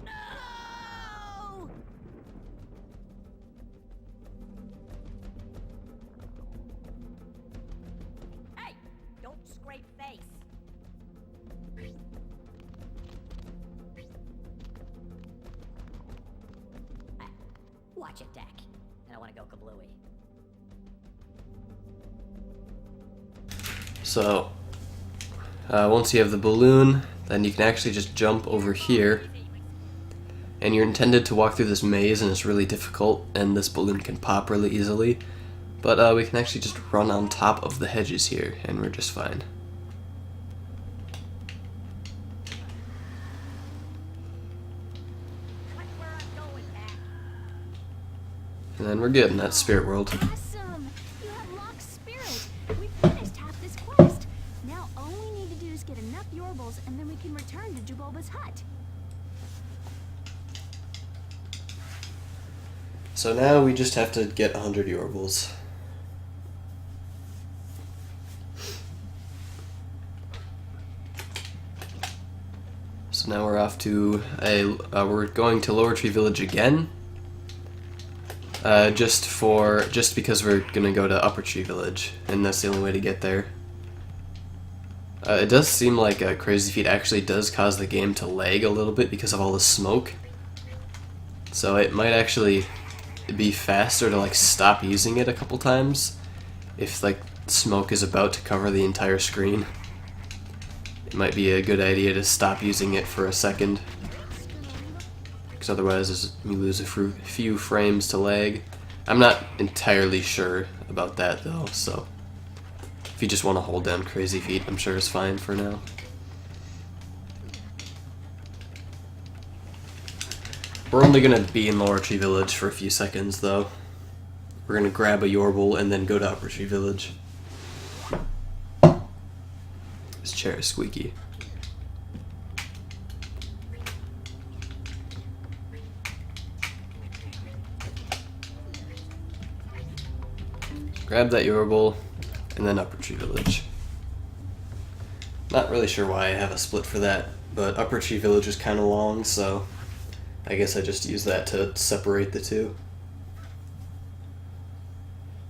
No! Hey, don't scrape face. Watch it, Dak. I don't want to go kablooey. So, once you have the balloon, then you can actually just jump over here. And you're intended to walk through this maze, and it's really difficult, and this balloon can pop really easily. But we can actually just run on top of the hedges here, and we're just fine. Watch where I'm going. And then we're good in that spirit world. Awesome! You have locked spirit. We finished half this quest. Now all we need to do is get enough Yorbles, and then we can return to Juboba's hut. So now we just have to get 100 Yorbles. So now we're off to we're going to Lower Tree Village again. Just because we're gonna go to Upper Tree Village, and that's the only way to get there. It does seem like Crazy Feet actually does cause the game to lag a little bit because of all the smoke. So it might actually be faster to like stop using it a couple times if like smoke is about to cover the entire screen. It might be a good idea to stop using it for a second, because otherwise we lose a few frames to lag. I'm not entirely sure about that though, so if you just want to hold down Crazy Feet, I'm sure it's fine for now. We're only going to be in Lower Tree Village for a few seconds though. We're going to grab a Yorble and then go to Upper Tree Village. This chair is squeaky. Grab that Yorble, and then Upper Tree Village. Not really sure why I have a split for that, but Upper Tree Village is kind of long, so I guess I just use that to separate the two.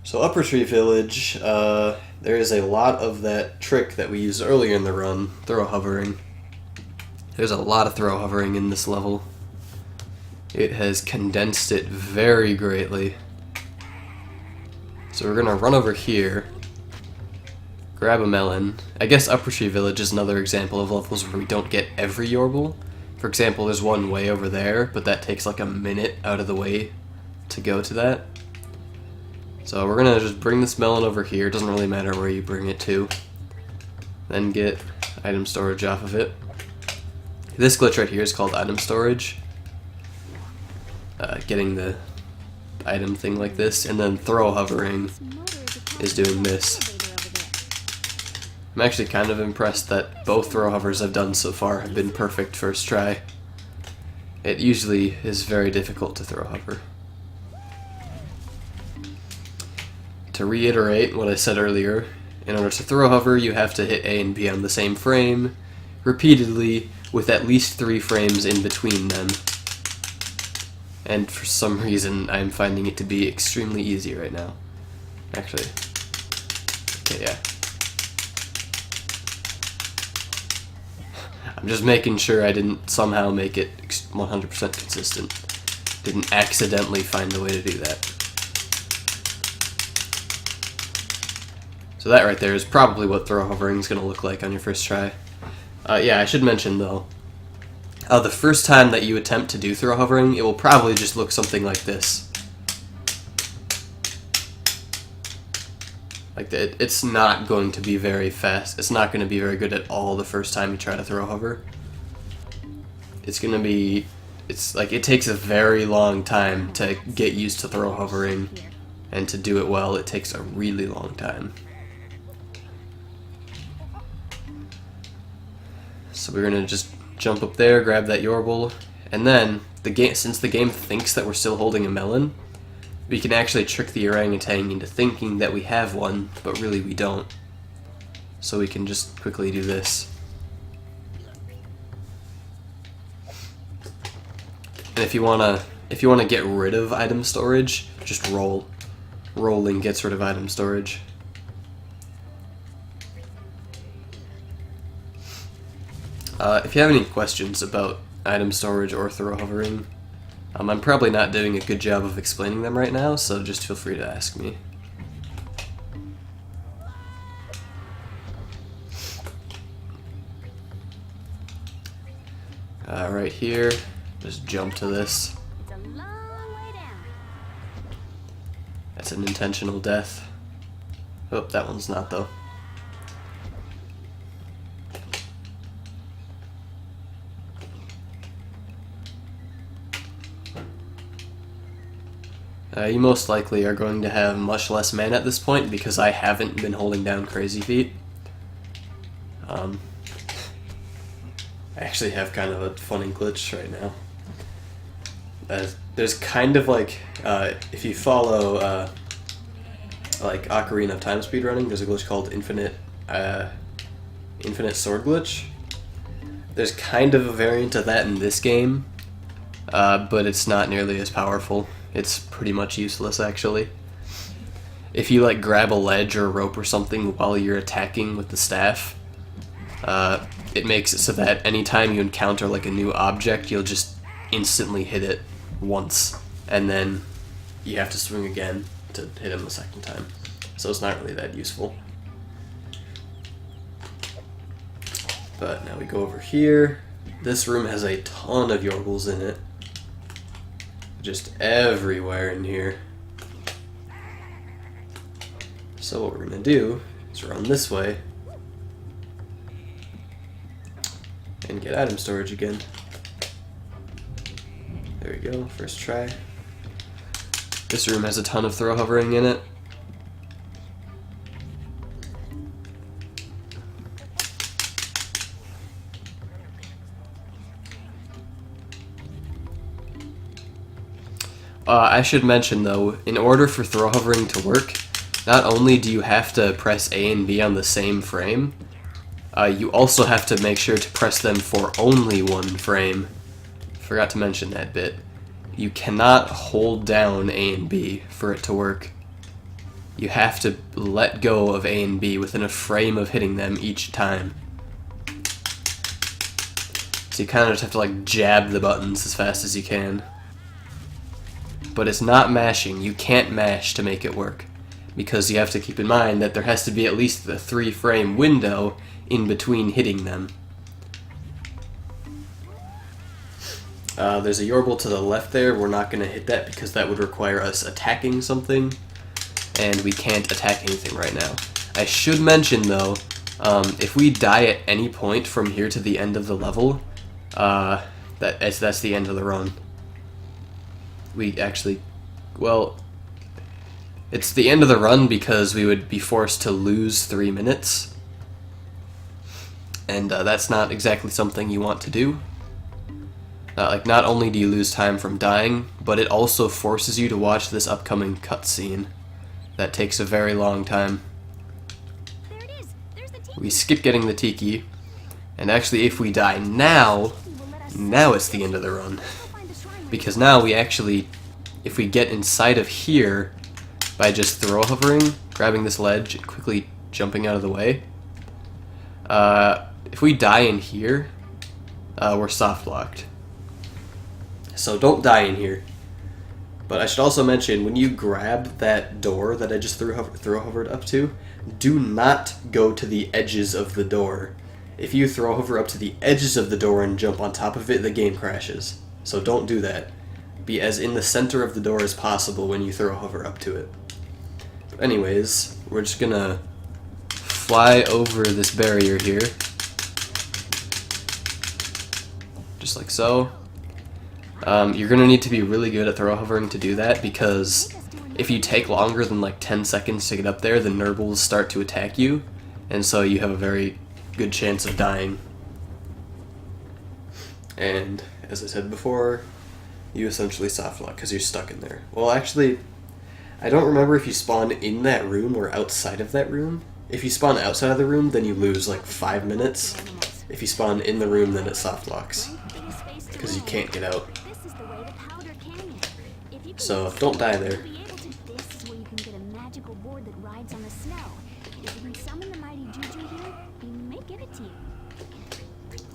So Upper Tree Village, there is a lot of that trick that we used earlier in the run, throw hovering. There's a lot of throw hovering in this level. It has condensed it very greatly. So we're gonna run over here, grab a melon. I guess Upper Tree Village is another example of levels where we don't get every Yorble. For example, there's one way over there, but that takes like a minute out of the way to go to that. So we're gonna just bring this melon over here, doesn't really matter where you bring it to. Then get item storage off of it. This glitch right here is called item storage. Getting the item thing like this, and then throw hovering is doing this. I'm actually kind of impressed that both throw hovers I've done so far have been perfect first try. It usually is very difficult to throw hover. To reiterate what I said earlier, in order to throw hover you have to hit A and B on the same frame, repeatedly, with at least 3 frames in between them. And for some reason I'm finding it to be extremely easy right now. Actually, okay, yeah. I'm just making sure I didn't somehow make it 100% consistent. Didn't accidentally find a way to do that. So that right there is probably what throw hovering is going to look like on your first try. Yeah, I should mention though, the first time that you attempt to do throw hovering, it will probably just look something like this. Like that, it's not going to be very fast. It's not going to be very good at all the first time you try to throw hover. It's going to be, it's like it takes a very long time to get used to throw hovering, and to do it well, it takes a really long time. So we're going to just jump up there, grab that Yorble, and then the game, since the game thinks that we're still holding a melon, we can actually trick the orangutan into thinking that we have one, but really we don't. So we can just quickly do this. And if you wanna get rid of item storage, just roll. Rolling gets rid of item storage. If you have any questions about item storage or throw hovering, I'm probably not doing a good job of explaining them right now, so just feel free to ask me. Right here, just jump to this. It's a long way down. That's an intentional death. Oh, that one's not though. You most likely are going to have much less mana at this point because I haven't been holding down Crazy Feet. I actually have kind of a funny glitch right now. There's kind of like, if you follow like Ocarina of Time speedrunning, there's a glitch called Infinite Sword Glitch. There's kind of a variant of that in this game, but it's not nearly as powerful. It's pretty much useless, actually. If you like grab a ledge or a rope or something while you're attacking with the staff, it makes it so that anytime you encounter like a new object, you'll just instantly hit it once, and then you have to swing again to hit him the second time. So it's not really that useful. But now we go over here. This room has a ton of Yorgles in it. Just everywhere in here. So what we're gonna do is run this way and get item storage again. There we go, first try. This room has a ton of throw hovering in it. I should mention though, in order for throw hovering to work, not only do you have to press A and B on the same frame, you also have to make sure to press them for only one frame. Forgot to mention that bit. You cannot hold down A and B for it to work. You have to let go of A and B within a frame of hitting them each time. So you kind of just have to like jab the buttons as fast as you can. But it's not mashing. You can't mash to make it work, because you have to keep in mind that there has to be at least the 3-frame window in between hitting them. There's a Yorble to the left there. We're not going to hit that because that would require us attacking something, and we can't attack anything right now. I should mention though, if we die at any point from here to the end of the level, that's the end of the run. We actually, well, it's the end of the run because we would be forced to lose 3 minutes, and that's not exactly something you want to do. Like, not only do you lose time from dying, but it also forces you to watch this upcoming cutscene that takes a very long time. There it is. There's the We skip getting the Tiki, and actually if we die now it's the end of the run. Because now we actually, if we get inside of here by just throw hovering, grabbing this ledge, and quickly jumping out of the way, if we die in here, we're soft locked. So don't die in here. But I should also mention, when you grab that door that I just throw hovered up to, do not go to the edges of the door. If you throw hover up to the edges of the door and jump on top of it, the game crashes. So don't do that. Be as in the center of the door as possible when you throw hover up to it. But anyways, we're just gonna fly over this barrier here. Just like so. You're gonna need to be really good at throw hovering to do that, because if you take longer than like 10 seconds to get up there, the Nurbles start to attack you, and so you have a very good chance of dying. And as I said before, you essentially soft lock because you're stuck in there. Well, actually, I don't remember if you spawn in that room or outside of that room. If you spawn outside of the room, then you lose like 5 minutes. If you spawn in the room, then it soft locks because you can't get out. This is the way to Powder Canyon. If you can So don't die there. be able to, this is where you can get a magical board that rides on the snow. If you can summon the mighty Juju here, he may give it to you.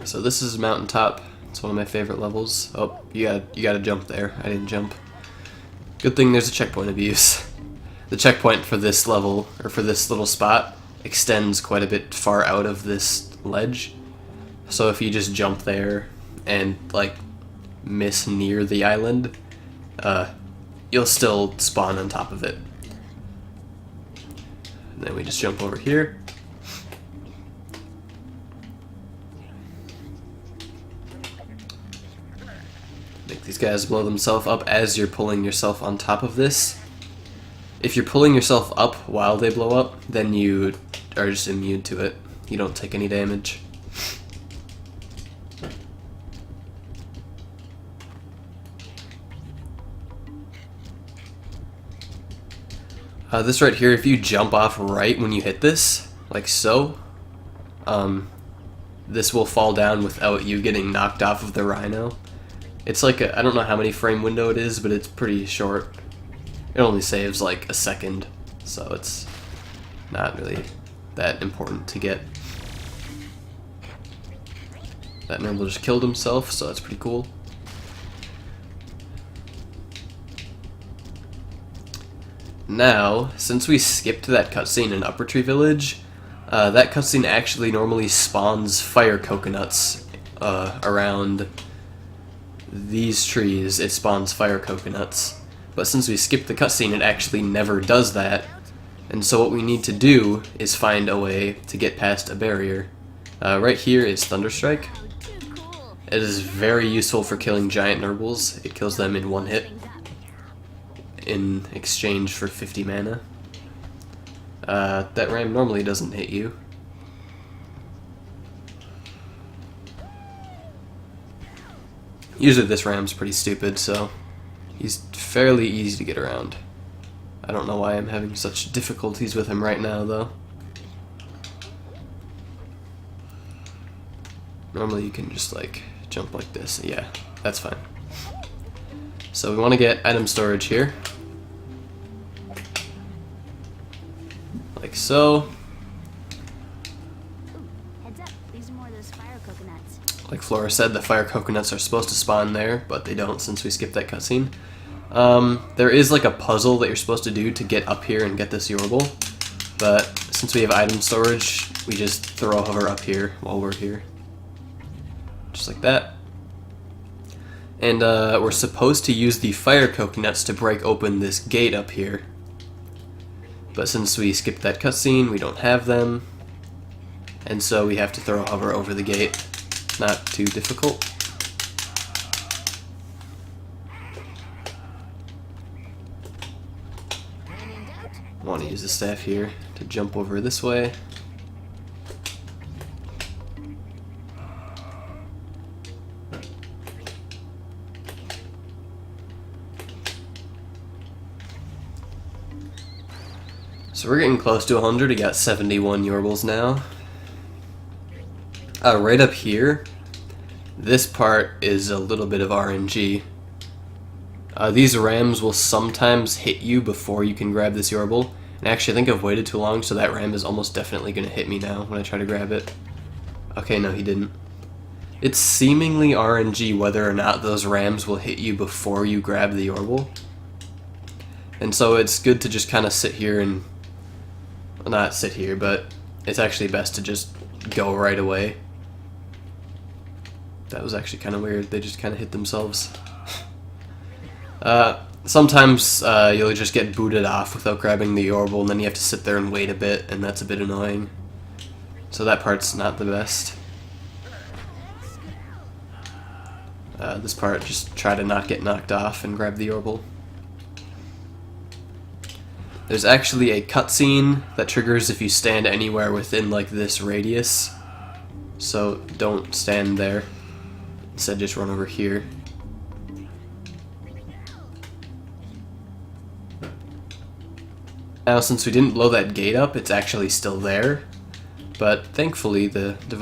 So this is Mountaintop. It's one of my favorite levels. Oh, you gotta jump there. I didn't jump. Good thing there's a checkpoint abuse. The checkpoint for this level, or for this little spot, extends quite a bit far out of this ledge. So if you just jump there and like miss near the island, you'll still spawn on top of it. And then we just jump over here. Make these guys blow themselves up as you're pulling yourself on top of this. If you're pulling yourself up while they blow up, then you are just immune to it. You don't take any damage. This right here, if you jump off right when you hit this, like so, this will fall down without you getting knocked off of the rhino. It's like I don't know how many frame window it is, but it's pretty short. It only saves like a second, so it's not really that important to get. That Nerble just killed himself, so that's pretty cool. Now, since we skipped that cutscene in Upper Tree Village, that cutscene actually normally spawns fire coconuts around these trees. It spawns fire coconuts. But since we skipped the cutscene, it actually never does that. And so what we need to do is find a way to get past a barrier. Right here is Thunderstrike. It is very useful for killing giant Nerbles. It kills them in one hit in exchange for 50 mana. That ram normally doesn't hit you. Usually this ram's pretty stupid, so he's fairly easy to get around. I don't know why I'm having such difficulties with him right now, though. Normally you can just like jump like this. Yeah, that's fine. So we want to get item storage here. Like so. Heads up, these are more of those fire coconuts. Like Flora said, the fire coconuts are supposed to spawn there, but they don't since we skipped that cutscene. There is like a puzzle that you're supposed to do to get up here and get this Yorble, but since we have item storage, we just throw hover up here while we're here. Just like that. And we're supposed to use the fire coconuts to break open this gate up here. But since we skipped that cutscene, we don't have them. And so we have to throw hover over the gate. Not too difficult. I want to use the staff here to jump over this way. So we're getting close to 100. We got 71 Yorbles now. Right up here, this part is a little bit of RNG. These rams will sometimes hit you before you can grab this Yorble. And actually, I think I've waited too long, so that ram is almost definitely going to hit me now when I try to grab it. Okay, no, he didn't. It's seemingly RNG whether or not those rams will hit you before you grab the Yorble. And so it's good to just kind of sit here and... Well, not sit here, but it's actually best to just go right away. That was actually kind of weird. They just kind of hit themselves. Sometimes you'll just get booted off without grabbing the Yorble, and then you have to sit there and wait a bit, and that's a bit annoying. So that part's not the best. This part, just try to not get knocked off and grab the Yorble. There's actually a cutscene that triggers if you stand anywhere within like this radius. So don't stand there. Instead just run over here. Now since we didn't blow that gate up, it's actually still there. But thankfully the developer